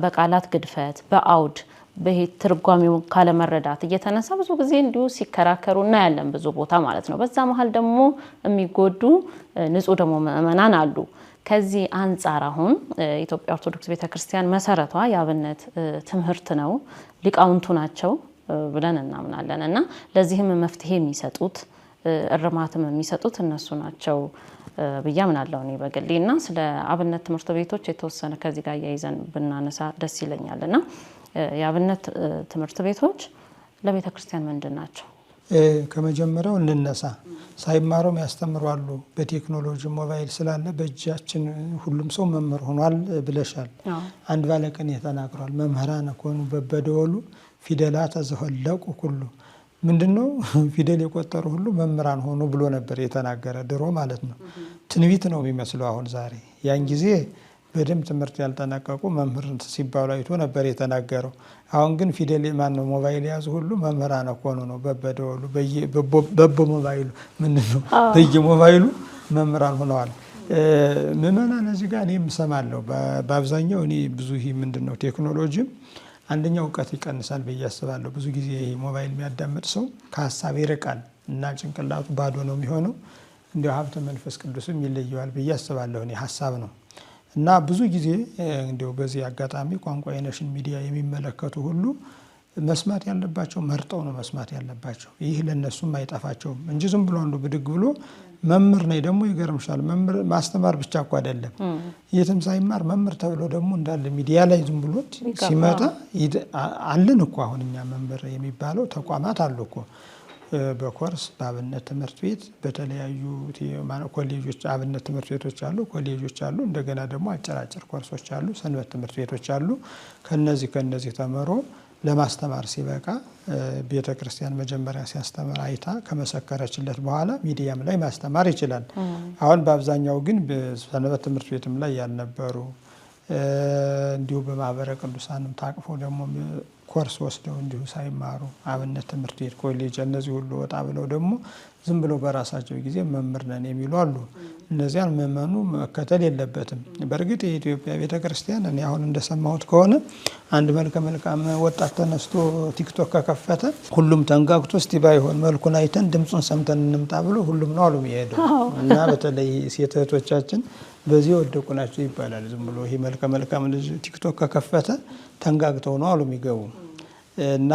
በቃላት ግድፈት፣ በአውድ በሄት ትርጓሜው ካለ መረዳት እየተነሳ ብዙ ጊዜ እንዲሁ ሲከራከሩና ያለን ብዙ ቦታ ማለት ነው። በዛ መሃል ደግሞ የሚጎዱ ንጹህ ደግሞ ምእመናን አሉ። ከዚህ አንፃር አሁን ኢትዮጵያ ኦርቶዶክስ ቤተክርስቲያን መሰረቷ የአብነት ትምህርት ነው፣ ሊቃውንቱ ናቸው ብለን እናምናለን እና ለዚህም መፍትሄ የሚሰጡት እርማትም የሚሰጡት እነሱ ናቸው ብዬ አምናለሁ እኔ በግሌና ስለ አብነት ትምህርት ቤቶች የተወሰነ ከዚህ ጋር ያይዘን ብናነሳ ደስ ይለኛልና የአብነት ትምህርት ቤቶች ለቤተ ክርስቲያን ምንድን ናቸው? ከመጀመሪያው እንነሳ። ሳይማሩም ያስተምራሉ። በቴክኖሎጂ ሞባይል ስላለ በእጃችን ሁሉም ሰው መምህር ሆኗል ብለሻል። አንድ ባለቅኔ ተናግሯል። መምህራን ኮኑ በበደወሉ ፊደላት ዘኸለቁ ሁሉ ምንድነው? ፊደል የቆጠሩ ሁሉ መምህራን ሆኑ ብሎ ነበር የተናገረ ድሮ ማለት ነው። ትንቢት ነው የሚመስለው አሁን ዛሬ። ያን ጊዜ በደንብ ትምህርት ያልተነቀቁ መምህር ሲባሉ አይቶ ነበር የተናገረው። አሁን ግን ፊደል ማነው ሞባይል ያዙ ሁሉ መምህራን ሆኑ ነው። በበደወሉ በሞባይሉ ምንድነው? በየሞባይሉ መምህራን ሆነዋል። ምእመናን እዚህ ጋር እኔም እሰማለሁ። በአብዛኛው እኔ ብዙ ይሄ ምንድነው ቴክኖሎጂም አንደኛ እውቀት ይቀንሳል ብዬ አስባለሁ። ብዙ ጊዜ ሞባይል የሚያዳምጥ ሰው ከሀሳብ ይርቃል እና ጭንቅላቱ ባዶ ነው የሚሆነው። እንዲያው ሀብተ መንፈስ ቅዱስም ይለየዋል ብዬ አስባለሁ። እኔ ሀሳብ ነው እና ብዙ ጊዜ እንዲያው በዚህ አጋጣሚ ቋንቋ የነሽን ሚዲያ የሚመለከቱ ሁሉ መስማት ያለባቸው መርጠው ነው መስማት ያለባቸው። ይህ ለነሱም አይጠፋቸውም እንጂ ዝም ብሎ አንዱ ብድግ ብሎ መምህር ነኝ ደግሞ ይገርምሻል። መምህር ማስተማር ብቻ እኮ አይደለም። የትም ሳይማር መምህር ተብሎ ደግሞ እንዳለ ሚዲያ ላይ ዝም ብሎ ሲመጣ አለን እኮ አሁን እኛ መምህር የሚባለው ተቋማት አሉ እኮ በኮርስ በአብነት ትምህርት ቤት በተለያዩ ኮሌጆች አብነት ትምህርት ቤቶች አሉ፣ ኮሌጆች አሉ። እንደገና ደግሞ አጭር ኮርሶች አሉ፣ ሰንበት ትምህርት ቤቶች አሉ። ከነዚህ ተምሮ ለማስተማር ሲበቃ ቤተ ክርስቲያን መጀመሪያ ሲያስተምር አይታ ከመሰከረችለት በኋላ ሚዲያም ላይ ማስተማር ይችላል። አሁን በአብዛኛው ግን በሰንበት ትምህርት ቤትም ላይ ያልነበሩ እንዲሁ በማህበረ ቅዱሳንም ታቅፎ ደግሞ ኮርስ ወስደው እንዲሁ ሳይማሩ አብነት ትምህርት ቤት ኮሌጅ እነዚህ ሁሉ ወጣ ብለው ደግሞ ዝም ብለው በራሳቸው ጊዜ መምህር ነን የሚሉ አሉ። እነዚያን ምእመኑ መከተል የለበትም። በእርግጥ የኢትዮጵያ ቤተክርስቲያን እኔ አሁን እንደሰማሁት ከሆነ አንድ መልካም ወጣት ተነስቶ ቲክቶክ ከከፈተ ሁሉም ተንጋግቶ እስቲ ባይሆን መልኩን አይተን ድምፁን ሰምተን እንምጣ ብሎ ሁሉም ነው አሉ የሚሄደው እና በተለይ ሴት እህቶቻችን በዚህ ወደቁ ናቸው ይባላል። ዝም ብሎ ይሄ መልካም ልጅ ቲክቶክ ከከፈተ ተንጋግተው ነው አሉ የሚገቡ እና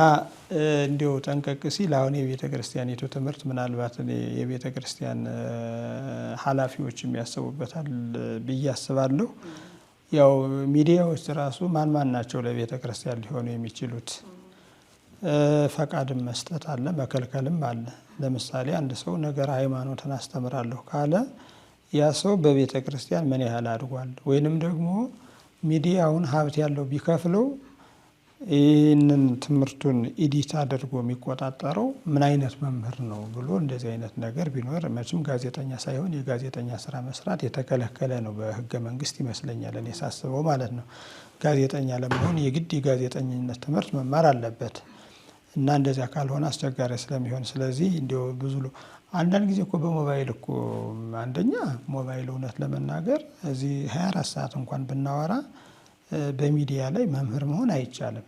እንዲሁ ጠንቀቅ ሲል አሁን የቤተ ክርስቲያኒቱ ትምህርት ምናልባት የቤተ ክርስቲያን ኃላፊዎች የሚያስቡበታል ብዬ አስባለሁ። ያው ሚዲያዎች ራሱ ማን ናቸው ለቤተ ክርስቲያን ሊሆኑ የሚችሉት? ፈቃድም መስጠት አለ፣ መከልከልም አለ። ለምሳሌ አንድ ሰው ነገር ሃይማኖትን አስተምራለሁ ካለ ያ ሰው በቤተ ክርስቲያን ምን ያህል አድጓል? ወይንም ደግሞ ሚዲያውን ሀብት ያለው ቢከፍለው ይህንን ትምህርቱን ኤዲት አድርጎ የሚቆጣጠረው ምን አይነት መምህር ነው ብሎ እንደዚህ አይነት ነገር ቢኖር መቼም ጋዜጠኛ ሳይሆን የጋዜጠኛ ስራ መስራት የተከለከለ ነው በሕገ መንግስት ይመስለኛል እኔ ሳስበው ማለት ነው። ጋዜጠኛ ለመሆን የግድ የጋዜጠኝነት ትምህርት መማር አለበት እና እንደዚያ ካልሆነ አስቸጋሪ ስለሚሆን ስለዚህ እንዲያው ብዙ አንዳንድ ጊዜ እኮ በሞባይል እኮ አንደኛ ሞባይል እውነት ለመናገር እዚህ 24 ሰዓት እንኳን ብናወራ በሚዲያ ላይ መምህር መሆን አይቻልም።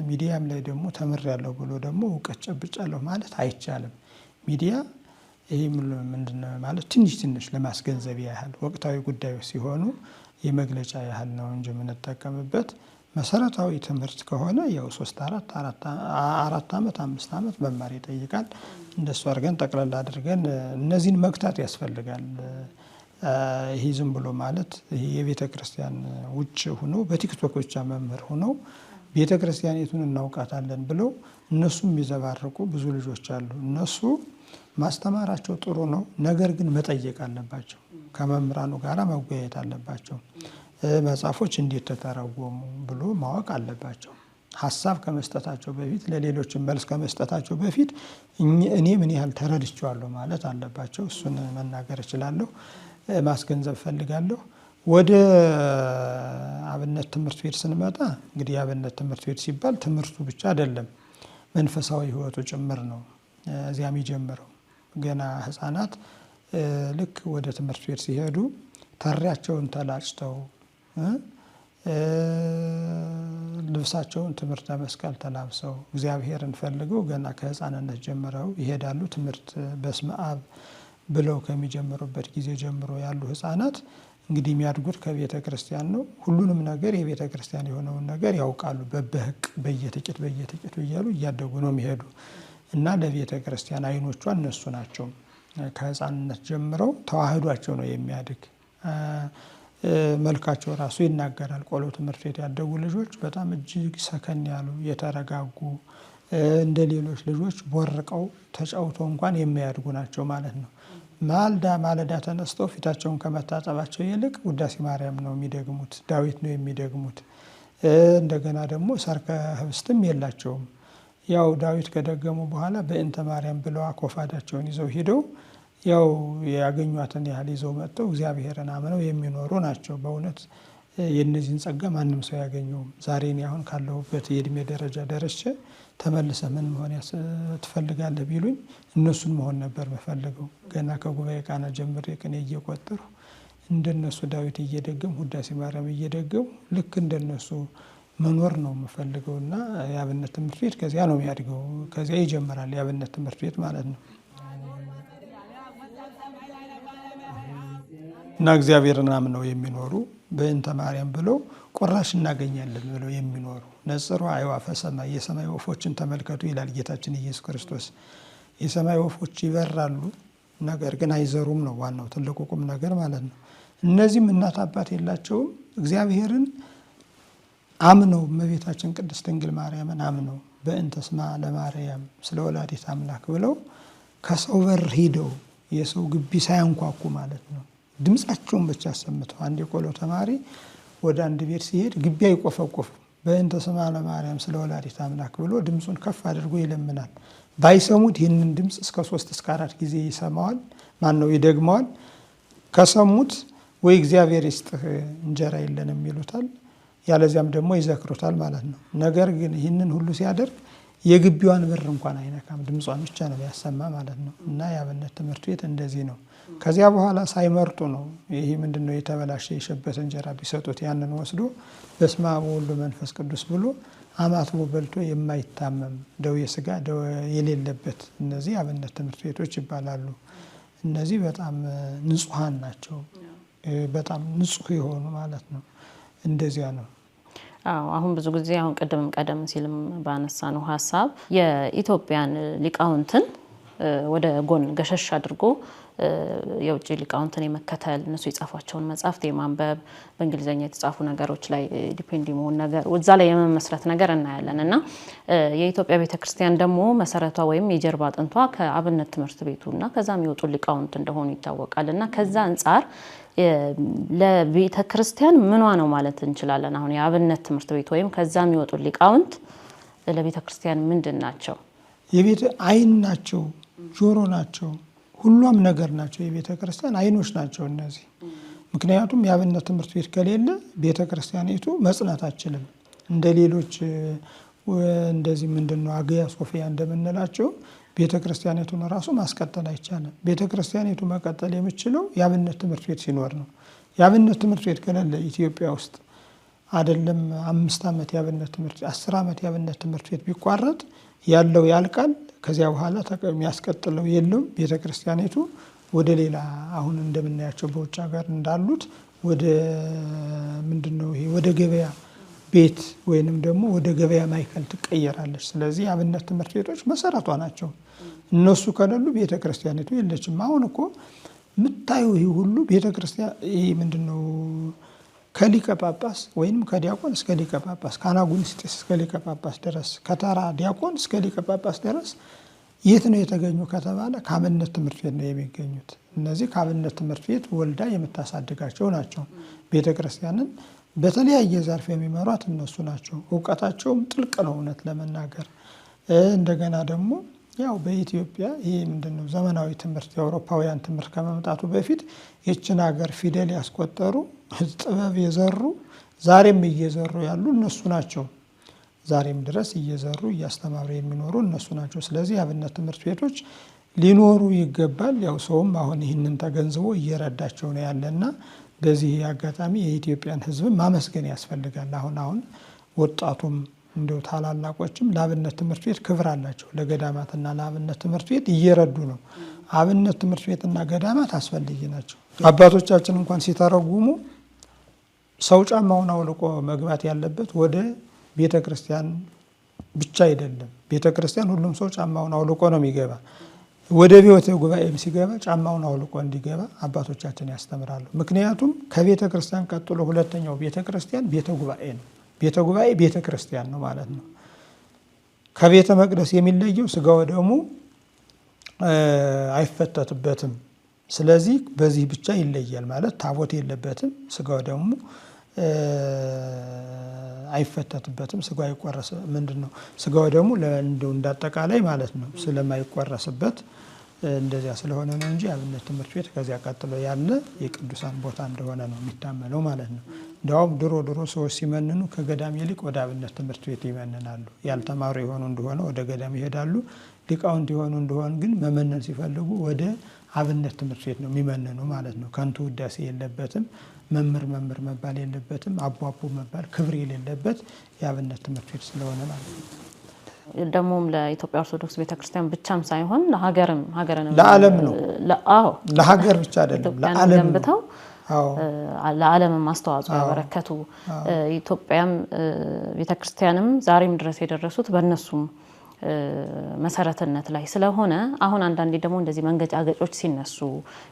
ሚዲያም ላይ ደግሞ ተምሬያለሁ ብሎ ደግሞ እውቀት ጨብጫለሁ ማለት አይቻልም። ሚዲያ ይሄ ምንድነው ማለት ትንሽ ለማስገንዘብ ያህል ወቅታዊ ጉዳዮች ሲሆኑ የመግለጫ ያህል ነው እንጂ የምንጠቀምበት መሰረታዊ ትምህርት ከሆነ ያው 4 ዓመት 5 ዓመት መማር ይጠይቃል። እንደሱ አድርገን ጠቅላላ አድርገን እነዚህን መግታት ያስፈልጋል። ይሄ ዝም ብሎ ማለት ይሄ የቤተ ክርስቲያን ውጭ ሆኖ በቲክቶክ ብቻ መምህር ሆነው ቤተ ክርስቲያኒቱን እናውቃታለን ብለው እነሱም የሚዘባርቁ ብዙ ልጆች አሉ። እነሱ ማስተማራቸው ጥሩ ነው፣ ነገር ግን መጠየቅ አለባቸው። ከመምህራኑ ጋራ መወያየት አለባቸው። መጽሐፎች እንዴት ተተረጎሙ ብሎ ማወቅ አለባቸው። ሀሳብ ከመስጠታቸው በፊት ለሌሎች መልስ ከመስጠታቸው በፊት እኔ ምን ያህል ተረድቼዋለሁ ማለት አለባቸው። እሱን መናገር እችላለሁ፣ ማስገንዘብ ፈልጋለሁ። ወደ አብነት ትምህርት ቤት ስንመጣ እንግዲህ የአብነት ትምህርት ቤት ሲባል ትምህርቱ ብቻ አይደለም፣ መንፈሳዊ ሕይወቱ ጭምር ነው እዚያ የሚጀምረው። ገና ሕፃናት ልክ ወደ ትምህርት ቤት ሲሄዱ ተሪያቸውን ተላጭተው ልብሳቸውን ትምህርተ መስቀል ተላብሰው እግዚአብሔርን ፈልገው ገና ከሕፃንነት ጀምረው ይሄዳሉ። ትምህርት በስመ አብ ብለው ከሚጀምሩበት ጊዜ ጀምሮ ያሉ ሕፃናት እንግዲህ የሚያድጉት ከቤተ ክርስቲያን ነው። ሁሉንም ነገር የቤተ ክርስቲያን የሆነውን ነገር ያውቃሉ። በበህቅ በየጥቂት እያሉ እያደጉ ነው የሚሄዱ እና ለቤተ ክርስቲያን አይኖቿ እነሱ ናቸው። ከሕፃንነት ጀምረው ተዋህዷቸው ነው የሚያድግ። መልካቸው ራሱ ይናገራል። ቆሎ ትምህርት ቤት ያደጉ ልጆች በጣም እጅግ ሰከን ያሉ የተረጋጉ፣ እንደ ሌሎች ልጆች ቦርቀው ተጫውተው እንኳን የሚያድጉ ናቸው ማለት ነው። ማለዳ ተነስተው ፊታቸውን ከመታጠባቸው ይልቅ ውዳሴ ማርያም ነው የሚደግሙት፣ ዳዊት ነው የሚደግሙት። እንደገና ደግሞ ሠርከ ኅብስትም የላቸውም። ያው ዳዊት ከደገሙ በኋላ በእንተ ማርያም ብለው አኮፋዳቸውን ይዘው ሂደው ያው ያገኟትን ያህል ይዘው መጥተው እግዚአብሔርን አምነው የሚኖሩ ናቸው። በእውነት የእነዚህን ጸጋ ማንም ሰው ያገኘውም። ዛሬ እኔ አሁን ካለሁበት የእድሜ ደረጃ ደርሼ ተመልሰህ ምን መሆን ትፈልጋለህ ቢሉኝ እነሱን መሆን ነበር መፈልገው። ገና ከጉባኤ ቃና ጀምሬ ቅኔ እየቆጠሩ እንደነሱ ዳዊት እየደገም ውዳሴ ማርያም እየደገሙ ልክ እንደነሱ መኖር ነው የምፈልገው እና የአብነት ትምህርት ቤት ከዚያ ነው የሚያድገው። ከዚያ ይጀምራል የአብነት ትምህርት ቤት ማለት ነው። እና እግዚአብሔርን አምነው የሚኖሩ በእንተ ማርያም ብለው ቁራሽ እናገኛለን ብለው የሚኖሩ ነጽሮ አዕዋፈ ሰማይ የሰማይ ወፎችን ተመልከቱ ይላል ጌታችን ኢየሱስ ክርስቶስ። የሰማይ ወፎች ይበራሉ፣ ነገር ግን አይዘሩም ነው ዋናው ትልቁ ቁም ነገር ማለት ነው። እነዚህም እናት አባት የላቸውም። እግዚአብሔርን አምነው እመቤታችን ቅድስት ድንግል ማርያምን አምነው በእንተ ስማ ለማርያም ስለ ወላዲት አምላክ ብለው ከሰው በር ሂደው የሰው ግቢ ሳያንኳኩ ማለት ነው ድምፃቸውን ብቻ አሰምተው። አንድ የቆሎ ተማሪ ወደ አንድ ቤት ሲሄድ ግቢ አይቆፈቆፍም። በእንተ ስማ ለማርያም ስለ ወላዲት አምላክ ብሎ ድምፁን ከፍ አድርጎ ይለምናል። ባይሰሙት ይህንን ድምፅ እስከ 3 እስከ 4 ጊዜ ይሰማዋል፣ ይደግመዋል። ከሰሙት ወይ እግዚአብሔር ይስጥህ እንጀራ የለንም ይሉታል፣ ያለዚያም ደግሞ ይዘክሩታል ማለት ነው። ነገር ግን ይህንን ሁሉ ሲያደርግ የግቢዋን በር እንኳን አይነካም፣ ድምጿን ብቻ ነው ያሰማ ማለት ነው። እና የአብነት ትምህርት ቤት እንደዚህ ነው። ከዚያ በኋላ ሳይመርጡ ነው ይህ ምንድነው የተበላሸ የሸበተ እንጀራ ቢሰጡት ያንን ወስዶ በስመ አብ ወወልድ ወመንፈስ ቅዱስ ብሎ አማትቦ በልቶ የማይታመም ደዌ ሥጋ የሌለበት እነዚህ አብነት ትምህርት ቤቶች ይባላሉ። እነዚህ በጣም ንጹሐን ናቸው፣ በጣም ንጹህ የሆኑ ማለት ነው። እንደዚያ ነው። አሁን ብዙ ጊዜ አሁን ቀደም ሲልም ባነሳ ነው ሀሳብ የኢትዮጵያን ሊቃውንትን ወደ ጎን ገሸሽ አድርጎ የውጭ ሊቃውንትን የመከተል እነሱ የጻፏቸውን መጻሕፍት የማንበብ በእንግሊዝኛ የተጻፉ ነገሮች ላይ ዲፔንድ መሆን ነገር እዛ ላይ የመመስረት ነገር እናያለን እና የኢትዮጵያ ቤተክርስቲያን ደግሞ መሰረቷ ወይም የጀርባ አጥንቷ ከአብነት ትምህርት ቤቱና ከዛ የሚወጡ ሊቃውንት እንደሆኑ ይታወቃል እና ከዛ አንጻር ለቤተ ክርስቲያን ምኗ ነው ማለት እንችላለን? አሁን የአብነት ትምህርት ቤት ወይም ከዛ የሚወጡ ሊቃውንት ለቤተ ክርስቲያን ምንድን ናቸው? የቤተ አይን ናቸው፣ ጆሮ ናቸው፣ ሁሉም ነገር ናቸው። የቤተ ክርስቲያን አይኖች ናቸው እነዚህ። ምክንያቱም የአብነት ትምህርት ቤት ከሌለ ቤተ ክርስቲያኒቱ መጽናት አትችልም። እንደ ሌሎች እንደዚህ ምንድነው አገያ ሶፊያ እንደምንላቸው ቤተ ክርስቲያኒቱን ራሱ ማስቀጠል አይቻልም። ቤተ ክርስቲያኒቱ መቀጠል የምችለው የአብነት ትምህርት ቤት ሲኖር ነው። የአብነት ትምህርት ቤት ከሌለ ኢትዮጵያ ውስጥ አይደለም 5 ዓመት የአብነት ትምህርት 10 ዓመት የአብነት ትምህርት ቤት ቢቋረጥ ያለው ያልቃል። ከዚያ በኋላ የሚያስቀጥለው የለውም። ቤተ ክርስቲያኒቱ ወደ ሌላ አሁን እንደምናያቸው በውጭ ሀገር እንዳሉት ወደ ምንድነው ይሄ ወደ ገበያ ቤት ወይንም ደግሞ ወደ ገበያ ማዕከል ትቀየራለች። ስለዚህ የአብነት ትምህርት ቤቶች መሰረቷ ናቸው። እነሱ ከሌሉ ቤተ ክርስቲያኒቱ የለችም። አሁን እኮ ምታዩ ይህ ሁሉ ቤተ ክርስቲያን ይሄ ምንድነው ከሊቀ ጳጳስ ወይንም ከዲያቆን እስከ ሊቀ ጳጳስ ከአናጉንስጢስ እስከ ሊቀ ጳጳስ ድረስ ከተራ ዲያቆን እስከ ሊቀ ጳጳስ ድረስ የት ነው የተገኙ ከተባለ ከአብነት ትምህርት ቤት ነው የሚገኙት። እነዚህ ከአብነት ትምህርት ቤት ወልዳ የምታሳድጋቸው ናቸው። ቤተ ክርስቲያንን በተለያየ ዘርፍ የሚመሯት እነሱ ናቸው። እውቀታቸውም ጥልቅ ነው እውነት ለመናገር። እንደገና ደግሞ ያው በኢትዮጵያ ይሄ ምንድነው ዘመናዊ ትምህርት የአውሮፓውያን ትምህርት ከመምጣቱ በፊት የችን ሀገር ፊደል ያስቆጠሩ ጥበብ የዘሩ ዛሬም እየዘሩ ያሉ እነሱ ናቸው። ዛሬም ድረስ እየዘሩ እያስተማሩ የሚኖሩ እነሱ ናቸው። ስለዚህ የአብነት ትምህርት ቤቶች ሊኖሩ ይገባል። ያው ሰውም አሁን ይህንን ተገንዝቦ እየረዳቸው ነው ያለና በዚህ አጋጣሚ የኢትዮጵያን ሕዝብ ማመስገን ያስፈልጋል። አሁን ወጣቱም እንደው ታላላቆችም ለአብነት ትምህርት ቤት ክብር አላቸው። ለገዳማትና ለአብነት ትምህርት ቤት እየረዱ ነው። አብነት ትምህርት ቤትና ገዳማት አስፈልጊ ናቸው። አባቶቻችን እንኳን ሲተረጉሙ ሰው ጫማውን አውልቆ መግባት ያለበት ወደ ቤተ ክርስቲያን ብቻ አይደለም። ቤተ ክርስቲያን ሁሉም ሰው ጫማውን አውልቆ ነው የሚገባ። ወደ ቤተ ጉባኤም ሲገባ ጫማውን አውልቆ እንዲገባ አባቶቻችን ያስተምራሉ። ምክንያቱም ከቤተ ክርስቲያን ቀጥሎ ሁለተኛው ቤተ ክርስቲያን ቤተ ጉባኤ ነው። ቤተ ጉባኤ ቤተ ክርስቲያን ነው ማለት ነው። ከቤተ መቅደስ የሚለየው ስጋ ወደሙ አይፈተትበትም። ስለዚህ በዚህ ብቻ ይለያል ማለት ታቦት የለበትም፣ ስጋ ወደሙ አይፈተትበትም። ስጋ አይቆረስ ምንድነው ስጋ ወደሙ እንዳጠቃላይ ማለት ነው ስለማይቆረስበት እንደዚያ ስለሆነ ነው እንጂ አብነት ትምህርት ቤት ከዚያ ቀጥሎ ያለ የቅዱሳን ቦታ እንደሆነ ነው የሚታመነው ማለት ነው። እንዲያውም ድሮ ሰዎች ሲመንኑ ከገዳም ይልቅ ወደ አብነት ትምህርት ቤት ይመንናሉ። ያልተማሩ የሆኑ እንደሆነ ወደ ገዳም ይሄዳሉ። ሊቃውንት የሆኑ እንደሆነ ግን መመነን ሲፈልጉ ወደ አብነት ትምህርት ቤት ነው የሚመንኑ ማለት ነው። ከንቱ ውዳሴ የለበትም። መምህር መባል የለበትም። አቧቡ መባል ክብር የሌለበት የአብነት ትምህርት ቤት ስለሆነ ማለት ነው። ደግሞም ለኢትዮጵያ ኦርቶዶክስ ቤተክርስቲያን ብቻም ሳይሆን ለሀገርም ለዓለም ነው። ለሀገር ብቻ አይደለም ለዓለም ነው። ለዓለምም አስተዋጽኦ ያበረከቱ ኢትዮጵያም ቤተክርስቲያንም ዛሬም ድረስ የደረሱት በእነሱም መሰረትነት ላይ ስለሆነ አሁን አንዳንዴ ደግሞ እንደዚህ መንገጫገጮች ሲነሱ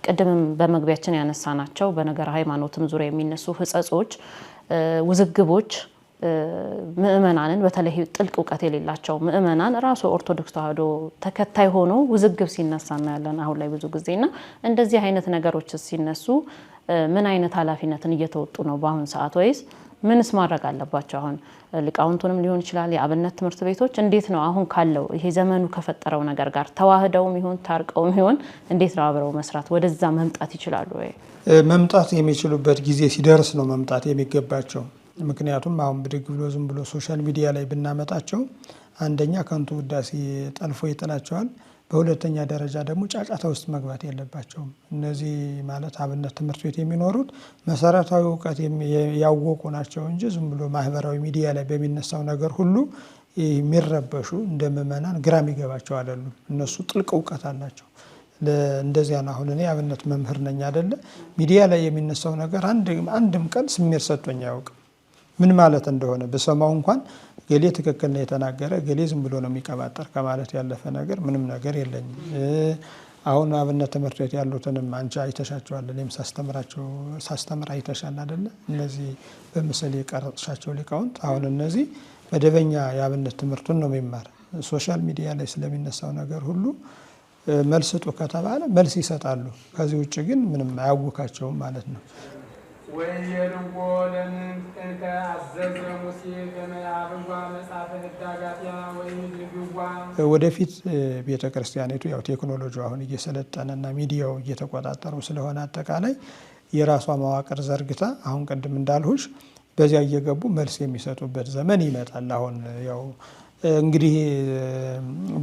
ቅድምም በመግቢያችን ያነሳናቸው በነገር ሃይማኖትም ዙሪያ የሚነሱ ህጸጾች፣ ውዝግቦች ምእመናንን በተለይ ጥልቅ እውቀት የሌላቸው ምእመናን ራሱ ኦርቶዶክስ ተዋሕዶ ተከታይ ሆኖ ውዝግብ ሲነሳ እናያለን አሁን ላይ ብዙ ጊዜና እንደዚህ አይነት ነገሮች ሲነሱ ምን አይነት ኃላፊነትን እየተወጡ ነው በአሁን ሰዓት? ወይስ ምንስ ማድረግ አለባቸው? አሁን ሊቃውንቱንም ሊሆን ይችላል የአብነት ትምህርት ቤቶች እንዴት ነው አሁን ካለው ይሄ ዘመኑ ከፈጠረው ነገር ጋር ተዋህደውም ይሁን ታርቀውም ይሁን እንዴት ነው አብረው መስራት ወደዛ መምጣት ይችላሉ ወይ? መምጣት የሚችሉበት ጊዜ ሲደርስ ነው መምጣት የሚገባቸው። ምክንያቱም አሁን ብድግ ብሎ ዝም ብሎ ሶሻል ሚዲያ ላይ ብናመጣቸው አንደኛ ከንቱ ውዳሴ ጠልፎ ይጥላቸዋል። በሁለተኛ ደረጃ ደግሞ ጫጫታ ውስጥ መግባት የለባቸውም። እነዚህ ማለት አብነት ትምህርት ቤት የሚኖሩት መሰረታዊ እውቀት ያወቁ ናቸው እንጂ ዝም ብሎ ማህበራዊ ሚዲያ ላይ በሚነሳው ነገር ሁሉ የሚረበሹ እንደ ምእመናን ግራ የሚገባቸው አይደሉም። እነሱ ጥልቅ እውቀት አላቸው። እንደዚያ ነው። አሁን እኔ አብነት መምህር ነኝ አይደለ? ሚዲያ ላይ የሚነሳው ነገር አንድም ቀን ስሜት ሰጥቶኝ አያውቅም። ምን ማለት እንደሆነ በሰማው እንኳን ገሌ ትክክል ነው የተናገረ ገሌ ዝም ብሎ ነው የሚቀባጠር ከማለት ያለፈ ነገር ምንም ነገር የለኝም። አሁን አብነት ትምህርት ቤት ያሉትንም አንቺ አይተሻቸዋል። እኔም ሳስተምር አይተሻል አይደለ? እነዚህ በምስል የቀረጽሻቸው ሊቃውንት አሁን እነዚህ መደበኛ የአብነት ትምህርቱን ነው የሚማር። ሶሻል ሚዲያ ላይ ስለሚነሳው ነገር ሁሉ መልስ ስጡ ከተባለ መልስ ይሰጣሉ። ከዚህ ውጭ ግን ምንም አያውካቸውም ማለት ነው። ወየልዎ ለምንከ አዘዘ ሙሴ ከመያብዋ መጽሐፈ ህዳጋትያ ወይልግዋ ወደፊት ቤተ ክርስቲያኒቱ ያው ቴክኖሎጂው አሁን እየሰለጠነና ሚዲያው እየተቆጣጠሩ ስለሆነ አጠቃላይ የራሷ መዋቅር ዘርግታ አሁን ቅድም እንዳልሁሽ በዚያ እየገቡ መልስ የሚሰጡበት ዘመን ይመጣል። አሁን ያው እንግዲህ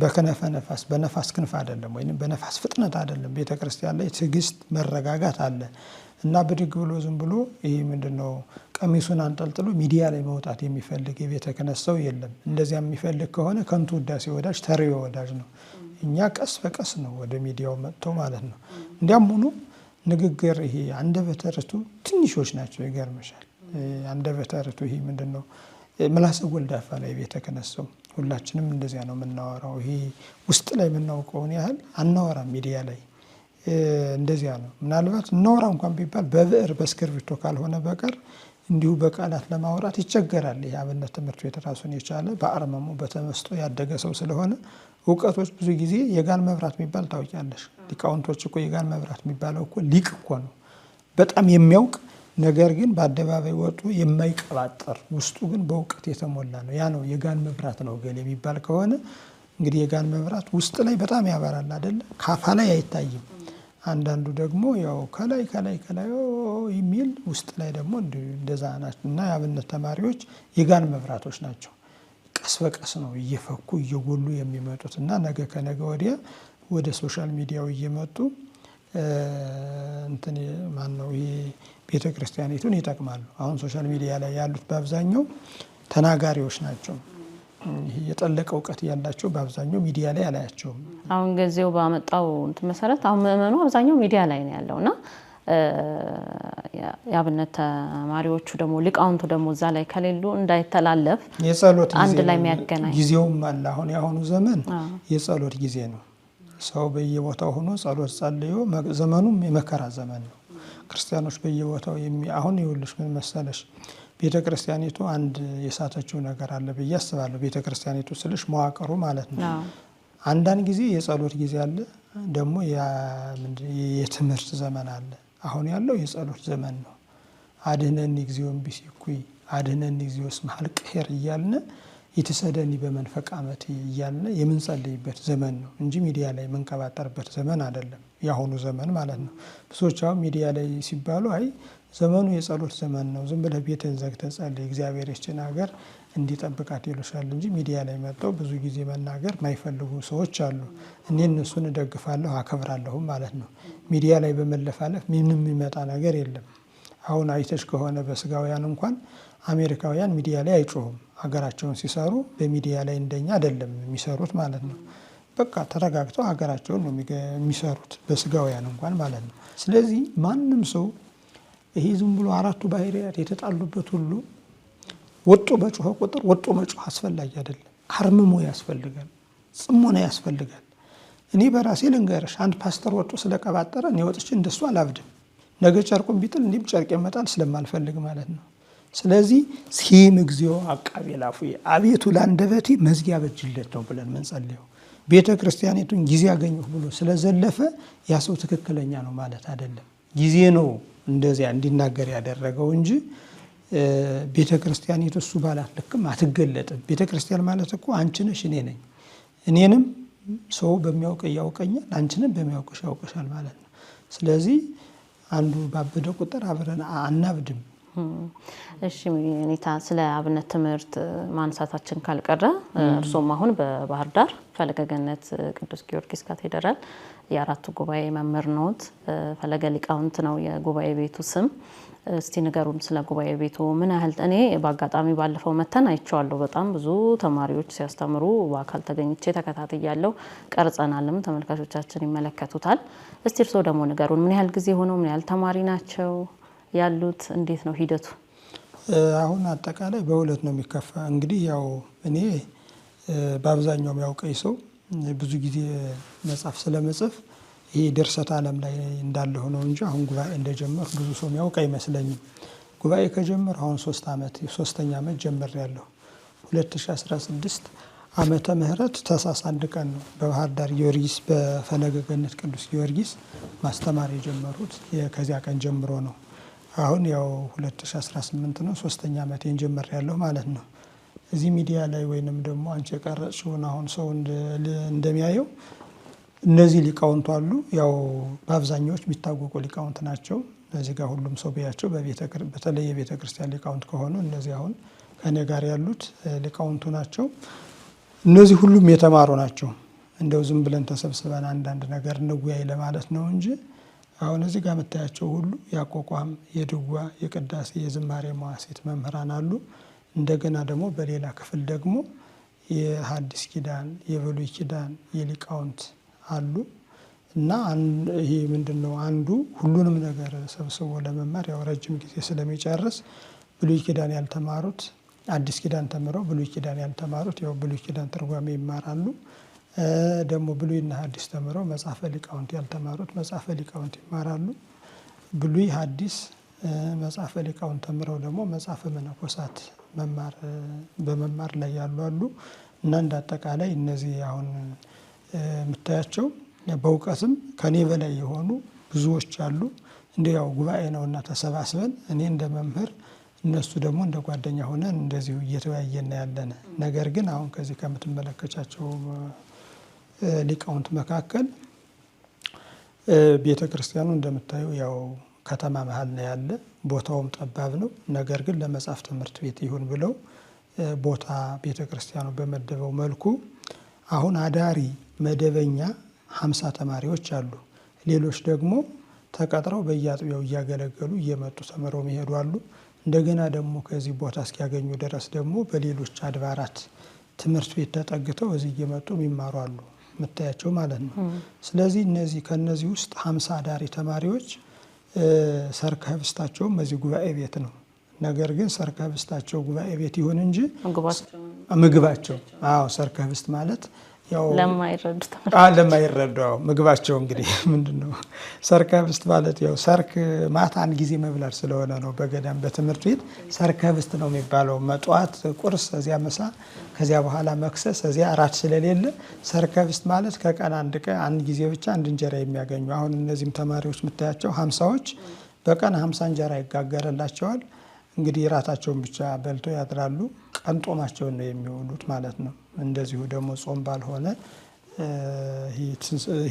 በከነፈ ነፋስ በነፋስ ክንፍ አይደለም ወይም በነፋስ ፍጥነት አይደለም። ቤተ ክርስቲያን ላይ ትዕግስት መረጋጋት አለ እና ብድግ ብሎ ዝም ብሎ ይሄ ምንድነው ቀሚሱን አንጠልጥሎ ሚዲያ ላይ መውጣት የሚፈልግ የቤተ ክህነት ሰው የለም። እንደዚያ የሚፈልግ ከሆነ ከንቱ ውዳሴ ወዳጅ ተሪዮ ወዳጅ ነው። እኛ ቀስ በቀስ ነው ወደ ሚዲያው መጥቶ ማለት ነው። እንዲያም ሆኖ ንግግር ይሄ አንደበተ ርቱዕ ትንሾች ናቸው። ይገርምሻል። አንደበተ ርቱዕ ይሄ ምንድነው ምላሰ ጎልዳፋ ላይ ቤተ ክህነት ሰው ሁላችንም እንደዚያ ነው የምናወራው። ይሄ ውስጥ ላይ የምናውቀውን ያህል አናወራም ሚዲያ ላይ እንደዚያ ነው። ምናልባት እናወራ እንኳን ቢባል በብዕር በእስክርቢቶ ካልሆነ በቀር እንዲሁ በቃላት ለማውራት ይቸገራል። ይሄ አብነት ትምህርት ቤት ራሱን የቻለ በአርመሙ በተመስጦ ያደገ ሰው ስለሆነ እውቀቶች ብዙ ጊዜ የጋን መብራት የሚባል ታውቂያለሽ። ሊቃውንቶች እኮ የጋን መብራት የሚባለው እኮ ሊቅ እኮ ነው። በጣም የሚያውቅ ነገር ግን በአደባባይ ወጡ የማይቀባጠር ውስጡ ግን በእውቀት የተሞላ ነው። ያ ነው የጋን መብራት ነው ገል የሚባል ከሆነ እንግዲህ የጋን መብራት ውስጥ ላይ በጣም ያበራል አይደለ? ካፋ ላይ አይታይም። አንዳንዱ ደግሞ ያው ከላይ የሚል ውስጥ ላይ ደግሞ እንደዛ ናቸው። እና የአብነት ተማሪዎች የጋን መብራቶች ናቸው። ቀስ በቀስ ነው እየፈኩ እየጎሉ የሚመጡት እና ነገ ከነገ ወዲያ ወደ ሶሻል ሚዲያው እየመጡ እንትን ማን ነው ይሄ ቤተ ክርስቲያኒቱን ይጠቅማሉ። አሁን ሶሻል ሚዲያ ላይ ያሉት በአብዛኛው ተናጋሪዎች ናቸው። ይሄ የጠለቀ እውቀት ያላቸው በአብዛኛው ሚዲያ ላይ አላያቸውም። አሁን ጊዜው ባመጣው እንትን መሰረት አሁን ምእመኑ አብዛኛው ሚዲያ ላይ ነው ያለውና የአብነት ተማሪዎቹ ደግሞ ሊቃውንቱ ደግሞ እዛ ላይ ከሌሉ እንዳይተላለፍ የጸሎት አንድ ላይ የሚያገናኝ ጊዜውም አለ። አሁን የአሁኑ ዘመን የጸሎት ጊዜ ነው። ሰው በየቦታው ሆኖ ጸሎት ጸልዮ ዘመኑም የመከራ ዘመን ነው። ክርስቲያኖች በየቦታው አሁን ይኸውልሽ ምን መሰለሽ ቤተ ክርስቲያኒቱ አንድ የሳተችው ነገር አለ ብዬ አስባለሁ። ቤተ ክርስቲያኒቱ ስልሽ መዋቅሩ ማለት ነው። አንዳንድ ጊዜ የጸሎት ጊዜ አለ፣ ደግሞ የትምህርት ዘመን አለ። አሁን ያለው የጸሎት ዘመን ነው። አድህነኒ እግዚኦ እምቢሲኩይ አድህነኒ እግዚኦ እስመ ኀልቅሔር እያልን ይትሰደኒ በመንፈቅ ዓመት እያልን የምንጸልይበት ዘመን ነው እንጂ ሚዲያ ላይ የምንቀባጠርበት ዘመን አይደለም። የአሁኑ ዘመን ማለት ነው። ብዙዎች አሁን ሚዲያ ላይ ሲባሉ አይ ዘመኑ የጸሎት ዘመን ነው፣ ዝም ብለህ ቤትን ዘግተህ ጸልይ እግዚአብሔር ይህችን ሀገር እንዲጠብቃት ይሉሻል እንጂ ሚዲያ ላይ መጥተው ብዙ ጊዜ መናገር ማይፈልጉ ሰዎች አሉ። እኔ እነሱን እደግፋለሁ አከብራለሁም ማለት ነው። ሚዲያ ላይ በመለፋለፍ ምንም የሚመጣ ነገር የለም። አሁን አይተሽ ከሆነ በስጋውያን እንኳን አሜሪካውያን ሚዲያ ላይ አይጮሁም። ሀገራቸውን ሲሰሩ በሚዲያ ላይ እንደኛ አይደለም የሚሰሩት ማለት ነው። በቃ ተረጋግተው ሀገራቸውን ነው የሚሰሩት በስጋውያን እንኳን ማለት ነው። ስለዚህ ማንም ሰው ይሄ ዝም ብሎ አራቱ ባህሪያት የተጣሉበት ሁሉ ወጦ በጮኸ ቁጥር ወጦ መጮህ አስፈላጊ አይደለም። አርምሞ ያስፈልጋል፣ ጽሞና ያስፈልጋል። እኔ በራሴ ልንገርሽ አንድ ፓስተር ወጦ ስለቀባጠረ እኔ ወጥቼ እንደሱ አላብድም። ነገ ጨርቁን ቢጥል እንዲም ጨርቅ መጣል ስለማልፈልግ ማለት ነው። ስለዚህ ሲም እግዚኦ አቃቤ ላፉዬ አቤቱ ለአንደበቴ መዝጊያ በጅለት ነው ብለን መንጸልየው። ቤተ ክርስቲያኒቱን ጊዜ ያገኘሁ ብሎ ስለዘለፈ ያ ሰው ትክክለኛ ነው ማለት አይደለም። ጊዜ ነው እንደዚያ እንዲናገር ያደረገው እንጂ ቤተ ክርስቲያኒቱ እሱ ባላት ልክም አትገለጥም። ቤተ ክርስቲያን ማለት እኮ አንቺ ነሽ እኔ ነኝ። እኔንም ሰው በሚያውቅ ያውቀኛል፣ አንቺንም በሚያውቅሽ ያውቅሻል ማለት ነው። ስለዚህ አንዱ ባበደ ቁጥር አብረን አናብድም። እሺ ኔታ ስለ አብነት ትምህርት ማንሳታችን ካልቀረ እርሶም አሁን በባህር ዳር ፈለገ ገነት ቅዱስ ጊዮርጊስ ካቴድራል የአራቱ ጉባኤ መምህር ነዎት። ፈለገ ሊቃውንት ነው የጉባኤ ቤቱ ስም። እስቲ ንገሩን ስለ ጉባኤ ቤቱ ምን ያህል። እኔ በአጋጣሚ ባለፈው መተን አይቼዋለሁ። በጣም ብዙ ተማሪዎች ሲያስተምሩ በአካል ተገኝቼ ተከታትያለሁ። ቀርጸናልም፣ ተመልካቾቻችን ይመለከቱታል። እስቲ እርሶ ደግሞ ንገሩን ምን ያህል ጊዜ ሆነው ምን ያህል ተማሪ ናቸው ያሉት? እንዴት ነው ሂደቱ? አሁን አጠቃላይ በሁለት ነው የሚከፋ። እንግዲህ ያው እኔ በአብዛኛው የሚያውቀኝ ሰው ብዙ ጊዜ መጽሐፍ ስለመጽፍ ይሄ ድርሰት ዓለም ላይ እንዳለ ሆነው እንጂ አሁን ጉባኤ እንደጀመር ብዙ ሰው የሚያውቅ አይመስለኝም። ጉባኤ ከጀመር አሁን 3ኛ ዓመት ጀምሬያለሁ። 2016 ዓመተ ምህረት ታኅሳስ 1 ቀን ነው በባህር ዳር ጊዮርጊስ በፈለገ ገነት ቅዱስ ጊዮርጊስ ማስተማር የጀመሩት። ከዚያ ቀን ጀምሮ ነው። አሁን ያው 2018 ነው 3ኛ ዓመቴን ጀምሬያለሁ ማለት ነው። እዚህ ሚዲያ ላይ ወይንም ደግሞ አንቺ የቀረጽሽውን አሁን ሰው እንደሚያየው እነዚህ ሊቃውንቱ አሉ። ያው በአብዛኛዎች የሚታወቁ ሊቃውንት ናቸው። እዚህ ጋር ሁሉም ሰው ቢያቸው በተለይ የቤተ ክርስቲያን ሊቃውንት ከሆኑ እነዚህ አሁን ከኔ ጋር ያሉት ሊቃውንቱ ናቸው። እነዚህ ሁሉም የተማሩ ናቸው። እንደው ዝም ብለን ተሰብስበን አንዳንድ ነገር እንወያይ ለማለት ነው እንጂ አሁን እዚህ ጋር የምታያቸው ሁሉ ያቋቋም፣ የድጓ፣ የቅዳሴ፣ የዝማሬ መዋሥዕት መምህራን አሉ። እንደገና ደግሞ በሌላ ክፍል ደግሞ የሐዲስ ኪዳን፣ የብሉይ ኪዳን የሊቃውንት አሉ እና ይሄ ምንድነው አንዱ ሁሉንም ነገር ሰብስቦ ለመማር ያው ረጅም ጊዜ ስለሚጨርስ ብሉይ ኪዳን ያልተማሩት አዲስ ኪዳን ተምረው ብሉይ ኪዳን ያልተማሩት ያው ብሉይ ኪዳን ትርጓሜ ይማራሉ። ደግሞ ብሉይና ሐዲስ ተምረው መጽሐፈ ሊቃውንት ያልተማሩት መጽሐፈ ሊቃውንት ይማራሉ። ብሉይ ሐዲስ መጽሐፈ ሊቃውንት ተምረው ደግሞ መጽሐፈ መነኮሳት በመማር ላይ ያሉ አሉ እና እንዳጠቃላይ እነዚህ አሁን የምታያቸው በእውቀትም ከኔ በላይ የሆኑ ብዙዎች አሉ። እንዲህ ያው ጉባኤ ነውና ተሰባስበን እኔ እንደ መምህር እነሱ ደግሞ እንደ ጓደኛ ሆነን እንደዚሁ እየተወያየን ያለን። ነገር ግን አሁን ከዚህ ከምትመለከቻቸው ሊቃውንት መካከል ቤተ ክርስቲያኑ እንደምታዩ ያው ከተማ መሀል ነው ያለ። ቦታውም ጠባብ ነው። ነገር ግን ለመጽሐፍ ትምህርት ቤት ይሁን ብለው ቦታ ቤተ ክርስቲያኑ በመደበው መልኩ አሁን አዳሪ መደበኛ 50 ተማሪዎች አሉ። ሌሎች ደግሞ ተቀጥረው በየአጥቢያው እያገለገሉ እየመጡ ተምረው የሚሄዱ አሉ። እንደገና ደግሞ ከዚህ ቦታ እስኪያገኙ ድረስ ደግሞ በሌሎች አድባራት ትምህርት ቤት ተጠግተው እዚህ እየመጡ የሚማሩ አሉ የምታያቸው ማለት ነው። ስለዚህ ከነዚህ ውስጥ 50 አዳሪ ተማሪዎች ሰርክ ህብስታቸውም እዚህ ጉባኤ ቤት ነው። ነገር ግን ሰርክ ህብስታቸው ጉባኤ ቤት ይሁን እንጂ ምግባቸው ሰርክ ህብስት ማለት ያው ለማይረዳው ምግባቸው እንግዲህ ምንድነው ሰርክ ህብስት ማለት ያው ሰርክ ማታ አንድ ጊዜ መብላት ስለሆነ ነው። በገዳም በትምህርት ቤት ሰርክ ህብስት ነው የሚባለው። መጧት ቁርስ፣ እዚያ ምሳ፣ ከዚያ በኋላ መክሰስ፣ እዚያ እራት ስለሌለ ሰርክ ህብስት ማለት ከቀን አንድ ጊዜ ብቻ አንድ እንጀራ የሚያገኙ። አሁን እነዚህም ተማሪዎች የምታያቸው 50ዎች በቀን 50 እንጀራ ይጋገርላቸዋል። እንግዲህ ራታቸውን ብቻ በልተው ያድራሉ። ቀን ጦማቸውን ነው የሚውሉት ማለት ነው። እንደዚሁ ደግሞ ጾም ባልሆነ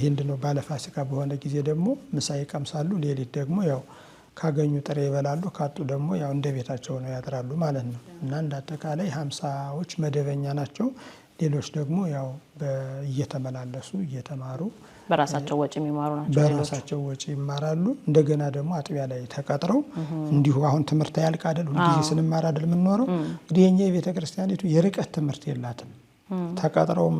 ሂንድ ነው ባለፋሲካ በሆነ ጊዜ ደግሞ ምሳ ይቀምሳሉ። ሌሊት ደግሞ ያው ካገኙ ጥሬ ይበላሉ፣ ካጡ ደግሞ ያው እንደ ቤታቸው ነው ያድራሉ ማለት ነው። እና እንደ አጠቃላይ 50ዎች መደበኛ ናቸው። ሌሎች ደግሞ ያው እየተመላለሱ እየተማሩ በራሳቸው ወጪ የሚማሩ ናቸው። በራሳቸው ወጪ ይማራሉ። እንደገና ደግሞ አጥቢያ ላይ ተቀጥረው እንዲሁ አሁን ትምህርት ያልቅ አይደል ሁልጊዜ ስንማር አይደል የምንኖረው። እንግዲህ የኛ የቤተ ክርስቲያኒቱ የርቀት ትምህርት የላትም። ተቀጥረውም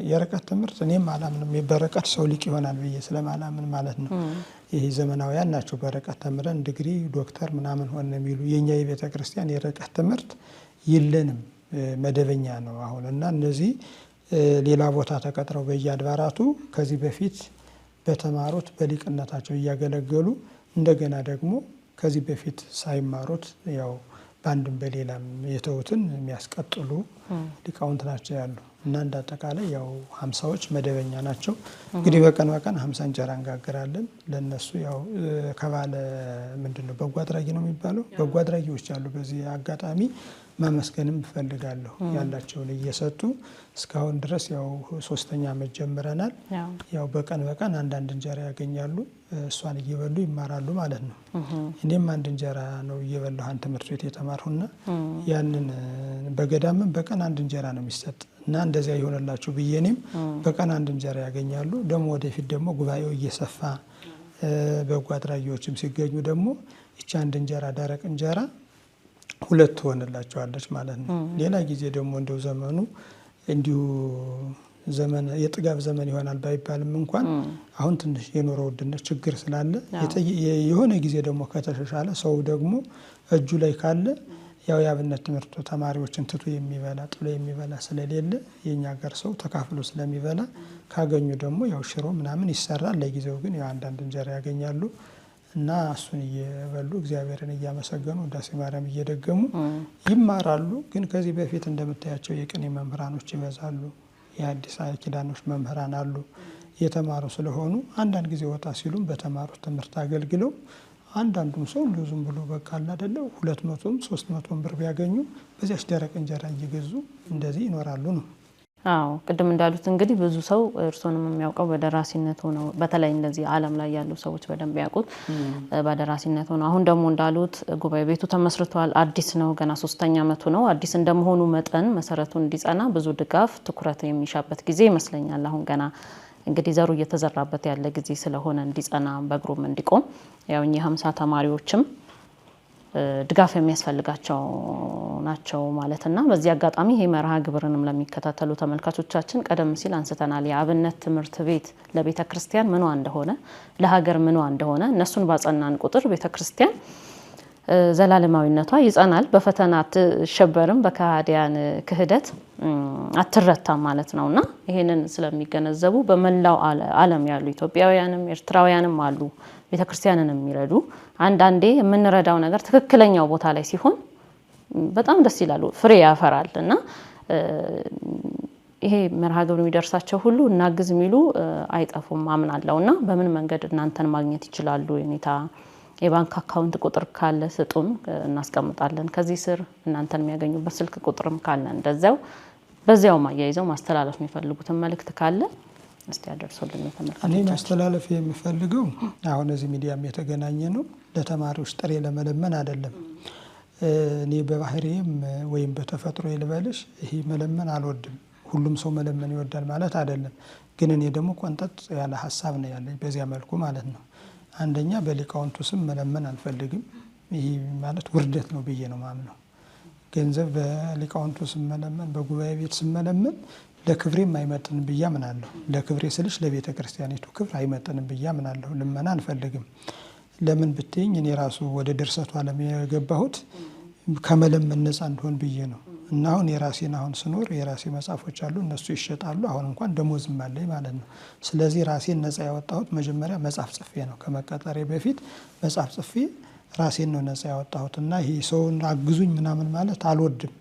የርቀት ትምህርት እኔም አላምንም። በርቀት ሰው ሊቅ ይሆናል ብዬ ስለማላምን ማለት ነው። ይሄ ዘመናውያን ናቸው በርቀት ተምረን ዲግሪ ዶክተር ምናምን ሆነ የሚሉ። የኛ የቤተ ክርስቲያን የርቀት ትምህርት የለንም፣ መደበኛ ነው አሁን። እና እነዚህ ሌላ ቦታ ተቀጥረው በየአድባራቱ ከዚህ በፊት በተማሩት በሊቅነታቸው እያገለገሉ እንደገና ደግሞ ከዚህ በፊት ሳይማሩት ያው በአንድም በሌላም የተውትን የሚያስቀጥሉ ሊቃውንት ናቸው ያሉ። እና እንደ አጠቃላይ ያው 50ዎች መደበኛ ናቸው። እንግዲህ በቀን 50 እንጀራ እንጋግራለን። ለነሱ ያው ከባለ ምንድነው በጎ አድራጊ ነው የሚባለው፣ በጎ አድራጊዎች አሉ። በዚህ አጋጣሚ ማመስገንም እፈልጋለሁ። ያላቸውን እየሰጡ እስካሁን ድረስ ያው 3ኛ ዓመት ጀምረናል። ያው በቀን አንዳንድ እንጀራ ያገኛሉ። እሷን እየበሉ ይማራሉ ማለት ነው። እኔም አንድ እንጀራ ነው እየበላሁ ትምህርት ቤት የተማርሁና ያንን በገዳምም በቀን አንድ እንጀራ ነው የሚሰጥ እና እንደዚያ ይሆንላችሁ ብዬ እኔም በቀን አንድ እንጀራ ያገኛሉ። ደግሞ ወደፊት ደግሞ ጉባኤው እየሰፋ በጎ አድራጊዎችም ሲገኙ ደግሞ ይቺ አንድ እንጀራ ደረቅ እንጀራ 2 ትሆንላቸዋለች ማለት ነው። ሌላ ጊዜ ደግሞ እንደው ዘመኑ እንዲሁ ዘመን የጥጋብ ዘመን ይሆናል ባይባልም እንኳን አሁን ትንሽ የኑሮ ውድነት ችግር ስላለ የሆነ ጊዜ ደግሞ ከተሻሻለ ሰው ደግሞ እጁ ላይ ካለ ያው የአብነት ትምህርት ተማሪዎችን ትቶ የሚበላ ጥሎ የሚበላ ስለሌለ የኛ ሀገር ሰው ተካፍሎ ስለሚበላ ካገኙ ደግሞ ያው ሽሮ ምናምን ይሰራል። ለጊዜው ግን ያው አንዳንድ እንጀራ ያገኛሉ እና እሱን እየበሉ እግዚአብሔርን እያመሰገኑ ውዳሴ ማርያም እየደገሙ ይማራሉ። ግን ከዚህ በፊት እንደምታያቸው የቅኔ መምህራኖች ይበዛሉ። የአዲስ ኪዳኖች መምህራን አሉ የተማሩ ስለሆኑ አንዳንድ ጊዜ ወጣ ሲሉም በተማሩት ትምህርት አገልግለው አንዳንዱም ሰው እንደው ዝም ብሎ በቃ አይደለ 200ም 300ም ብር ቢያገኙ በዚያች ደረቅ እንጀራ እየገዙ እንደዚህ ይኖራሉ ነው። አዎ ቅድም እንዳሉት እንግዲህ ብዙ ሰው እርሶንም የሚያውቀው በደራሲነት ሆነው በተለይ እንደዚህ ዓለም ላይ ያሉ ሰዎች በደንብ ያውቁት በደራሲነት ሆነው አሁን ደግሞ እንዳሉት ጉባኤ ቤቱ ተመስርቷል። አዲስ ነው፣ ገና 3ኛ ዓመቱ ነው። አዲስ እንደመሆኑ መጠን መሰረቱ እንዲጸና ብዙ ድጋፍ ትኩረት የሚሻበት ጊዜ ይመስለኛል። አሁን ገና እንግዲህ ዘሩ እየተዘራበት ያለ ጊዜ ስለሆነ እንዲጸና በእግሩም እንዲቆም ያው እኛ 50 ተማሪዎችም ድጋፍ የሚያስፈልጋቸው ናቸው ማለትና በዚህ አጋጣሚ ይሄ መርሃ ግብርንም ለሚከታተሉ ተመልካቾቻችን ቀደም ሲል አንስተናል። የአብነት ትምህርት ቤት ለቤተ ክርስቲያን ምኗ እንደሆነ ለሀገር ምኗ እንደሆነ እነሱን ባጸናን ቁጥር ቤተ ክርስቲያን ዘላለማዊነቷ ይጸናል፣ በፈተና አትሸበርም፣ በካህዲያን ክህደት አትረታም ማለት ነውና ይሄንን ስለሚገነዘቡ በመላው ዓለም ያሉ ኢትዮጵያውያንም ኤርትራውያንም አሉ ቤተክርስቲያንን የሚረዱ። አንዳንዴ የምንረዳው ነገር ትክክለኛው ቦታ ላይ ሲሆን በጣም ደስ ይላሉ፣ ፍሬ ያፈራልና ይሄ መርሃ ግብር የሚደርሳቸው ሁሉ እናግዝ የሚሉ አይጠፉም አምናለሁና በምን መንገድ እናንተን ማግኘት ይችላሉ? የኔታ የባንክ አካውንት ቁጥር ካለ ስጡን፣ እናስቀምጣለን ከዚህ ስር እናንተን የሚያገኙበት ስልክ ቁጥርም ካለ እንደዛው በዚያው ማያይዘው ማስተላለፍ የሚፈልጉትን መልእክት ካለ እስቲ ያደርሱልን ተመልካቾች። እኔ ማስተላለፍ የሚፈልገው አሁን እዚህ ሚዲያም የተገናኘ ነው ለተማሪዎች ጥሬ ለመለመን አይደለም። እኔ በባህሪም ወይም በተፈጥሮ ይልበልሽ ይሄ መለመን አልወድም። ሁሉም ሰው መለመን ይወዳል ማለት አይደለም። ግን እኔ ደግሞ ቆንጠጥ ያለ ሐሳብ ነው ያለኝ በዚያ መልኩ ማለት ነው። አንደኛ በሊቃውንቱ ስም መለመን አልፈልግም። ይሄ ማለት ውርደት ነው ብዬ ነው ማምነው። ገንዘብ በሊቃውንቱ ስም መለመን፣ በጉባኤ ቤት ስም መለመን ለክብሬም አይመጥንም ብዬ አምናለሁ። ለክብሬ ስልሽ ለቤተ ክርስቲያኒቱ ክብር አይመጥንም ብዬ አምናለሁ። ልመና አልፈልግም። ለምን ብትይኝ እኔ ራሱ ወደ ድርሰቱ ዓለም የገባሁት ከመለመን ነፃ እንደሆን ብዬ ነው። እና አሁን የራሴን አሁን ስኖር የራሴ መጽሐፎች አሉ፣ እነሱ ይሸጣሉ። አሁን እንኳን ደሞዝም አለኝ ማለት ነው። ስለዚህ ራሴን ነፃ ያወጣሁት መጀመሪያ መጽሐፍ ጽፌ ነው። ከመቀጠሬ በፊት መጽሐፍ ጽፌ ራሴን ነው ነፃ ያወጣሁት። እና ይሄ ሰውን አግዙኝ ምናምን ማለት አልወድም።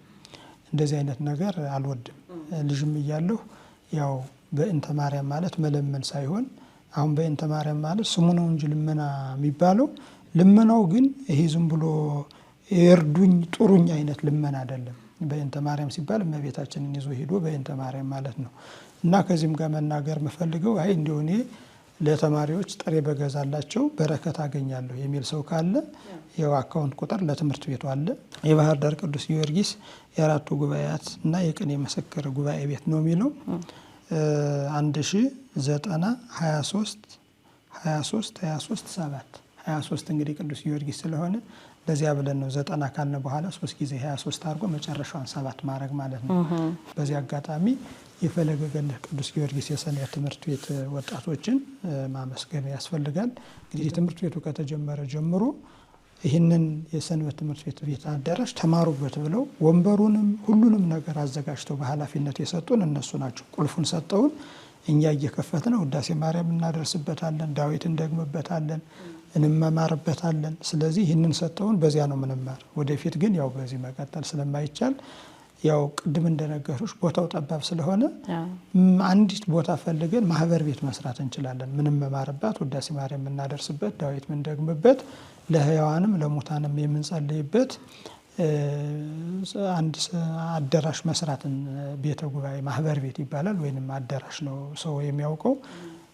እንደዚህ አይነት ነገር አልወድም። ልጅም እያለሁ ያው በእንተ ማርያም ማለት መለመን ሳይሆን አሁን በእንተ ማርያም ማለት ስሙ ነው እንጂ ልመና የሚባለው ልመናው ግን ይሄ ዝም ብሎ እርዱኝ ጥሩኝ አይነት ልመና አይደለም። በእንተ ማርያም ሲባል እመቤታችንን ይዞ ሄዶ በእንተ ማርያም ማለት ነው። እና ከዚህም ጋር መናገር የምፈልገው አይ እንደው እኔ ለተማሪዎች ጥሬ በገዛላቸው በረከት አገኛለሁ የሚል ሰው ካለ ያው አካውንት ቁጥር ለትምህርት ቤቱ አለ። የባህር ዳር ቅዱስ ጊዮርጊስ የአራቱ ጉባኤያት እና የቅኔ ምስክር ጉባኤ ቤት ነው የሚለው 1090232323 እንግዲህ ቅዱስ ጊዮርጊስ ስለሆነ ለዚያ ብለን ነው 90 ካልነ በኋላ 3 ጊዜ 23 አድርጎ መጨረሻውን 7 ማድረግ ማለት ነው። በዚህ አጋጣሚ የፈለገ ገነት ቅዱስ ጊዮርጊስ የሰንበት ትምህርት ቤት ወጣቶችን ማመስገን ያስፈልጋል። እንግዲህ ትምህርት ቤቱ ከተጀመረ ጀምሮ ይህንን የሰንበት ትምህርት ቤት አዳራሽ ተማሩበት ብለው ወንበሩንም ሁሉንም ነገር አዘጋጅተው በኃላፊነት የሰጡን እነሱ ናቸው። ቁልፉን ሰጠውን፣ እኛ እየከፈትን ውዳሴ ማርያም እናደርስበታለን፣ ዳዊት እንደግምበታለን፣ እንመማርበታለን። ስለዚህ ይህንን ሰጠውን፣ በዚያ ነው ምንማር። ወደፊት ግን ያው በዚህ መቀጠል ስለማይቻል ያው ቅድም እንደነገርኩሽ ቦታው ጠባብ ስለሆነ አንዲት ቦታ ፈልገን ማህበር ቤት መስራት እንችላለን። ምንም መማርባት፣ ውዳሴ ማርያም የምናደርስበት፣ ዳዊት የምንደግምበት፣ ለሕያዋንም ለሙታንም የምንጸልይበት አንድ አዳራሽ መስራትን ቤተ ጉባኤ ማህበር ቤት ይባላል፣ ወይንም አዳራሽ ነው ሰው የሚያውቀው።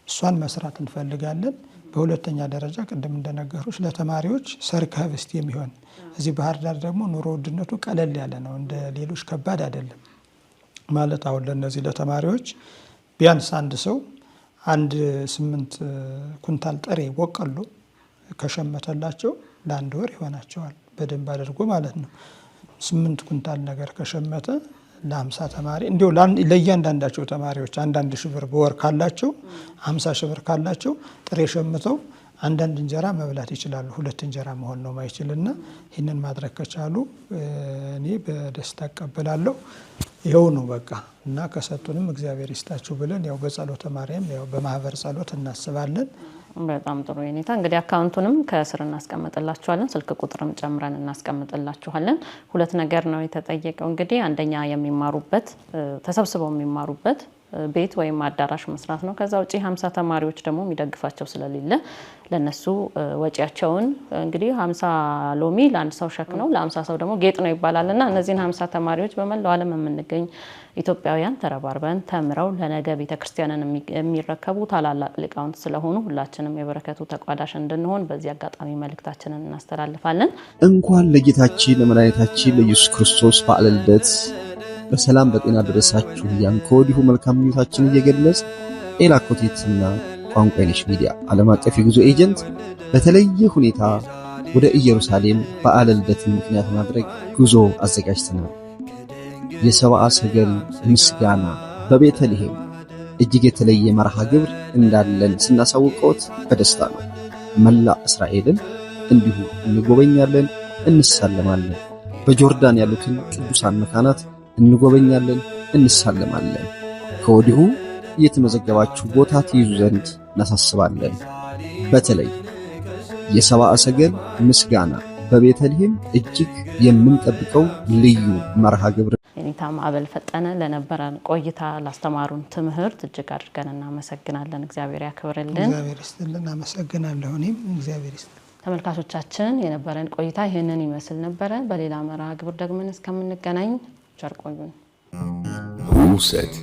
እሷን መስራት እንፈልጋለን። በሁለተኛ ደረጃ ቅድም እንደነገርኩሽ ለተማሪዎች ሰርክ ህብስት የሚሆን እዚህ ባህር ዳር ደግሞ ኑሮ ውድነቱ ቀለል ያለ ነው፣ እንደ ሌሎች ከባድ አይደለም ማለት። አሁን ለነዚህ ለተማሪዎች ቢያንስ አንድ ሰው 8 ኩንታል ጥሬ በቆሎ ከሸመተላቸው ለአንድ ወር ይሆናቸዋል በደንብ አድርጎ ማለት ነው። 8 ኩንታል ነገር ከሸመተ ለ50 ተማሪ እንዲሁ ለእያንዳንዳቸው ተማሪዎች 1 ሺህ ብር በወር ካላቸው 50 ሺህ ብር ካላቸው ጥሬ ሸምተው አንዳንድ እንጀራ መብላት ይችላሉ። 2 እንጀራ መሆን ነው ማይችልና ይህንን ማድረግ ከቻሉ እኔ በደስታ እቀበላለሁ። ይኸው ነው በቃ። እና ከሰጡንም እግዚአብሔር ይስጣችሁ ብለን ያው በጸሎተ ማርያም ያው በማህበር ጸሎት እናስባለን። በጣም ጥሩ የኔታ እንግዲህ አካውንቱንም ከስር እናስቀምጥላችኋለን፣ ስልክ ቁጥርም ጨምረን እናስቀምጥላችኋለን። 2 ነገር ነው የተጠየቀው እንግዲህ አንደኛ የሚማሩበት ተሰብስበው የሚማሩበት ቤት ወይም አዳራሽ መስራት ነው። ከዛ ውጪ 50 ተማሪዎች ደግሞ የሚደግፋቸው ስለሌለ ለነሱ ወጪያቸውን እንግዲህ 50 ሎሚ ለአንድ ሰው ሸክ ነው፣ ለ50 ሰው ደግሞ ጌጥ ነው ይባላልና እነዚህን 50 ተማሪዎች በመላው ዓለም የምንገኝ ኢትዮጵያውያን ተረባርበን ተምረው ለነገ ቤተክርስቲያንን የሚረከቡ ታላላቅ ሊቃውንት ስለሆኑ ሁላችንም የበረከቱ ተቋዳሽ እንድንሆን በዚህ አጋጣሚ መልእክታችንን እናስተላልፋለን። እንኳን ለጌታችን ለመድኃኒታችን ለኢየሱስ ክርስቶስ በዓለ ልደት በሰላም በጤና ደረሳችሁ እያን ከወዲሁ መልካም ምኞታችን እየገለጽ ኤላ ኮቴትና ቋንቋ የነሽ ሚዲያ ዓለም አቀፍ የጉዞ ኤጀንት በተለየ ሁኔታ ወደ ኢየሩሳሌም በዓለ ልደትን ምክንያት ማድረግ ጉዞ አዘጋጅተናል። የሰብአ ሰገል ምስጋና በቤተልሔም እጅግ የተለየ መርሃ ግብር እንዳለን ስናሳውቀውት በደስታ ነው። መላ እስራኤልን እንዲሁ እንጎበኛለን፣ እንሳለማለን። በጆርዳን ያሉትን ቅዱሳን መካናት እንጎበኛለን፣ እንሳለማለን። ከወዲሁ እየተመዘገባችሁ ቦታ ትይዙ ዘንድ እናሳስባለን። በተለይ የሰብአ ሰገል ምስጋና በቤተልሔም እጅግ የምንጠብቀው ልዩ መርሃ ግብር። የኔታ ማዕበል ፈጠነ ለነበረን ቆይታ ላስተማሩን ትምህርት እጅግ አድርገን እናመሰግናለን። እግዚአብሔር ያክብርልን። እግዚአብሔር ይስጥልን። አመሰግናለሁ። እኔም እግዚአብሔር ይስጥልን። ተመልካቾቻችን የነበረን ቆይታ ይህንን ይመስል ነበረ። በሌላ መርሃ ግብር ደግመን እስከምንገናኝ ቸር ቆዩን። ውሰት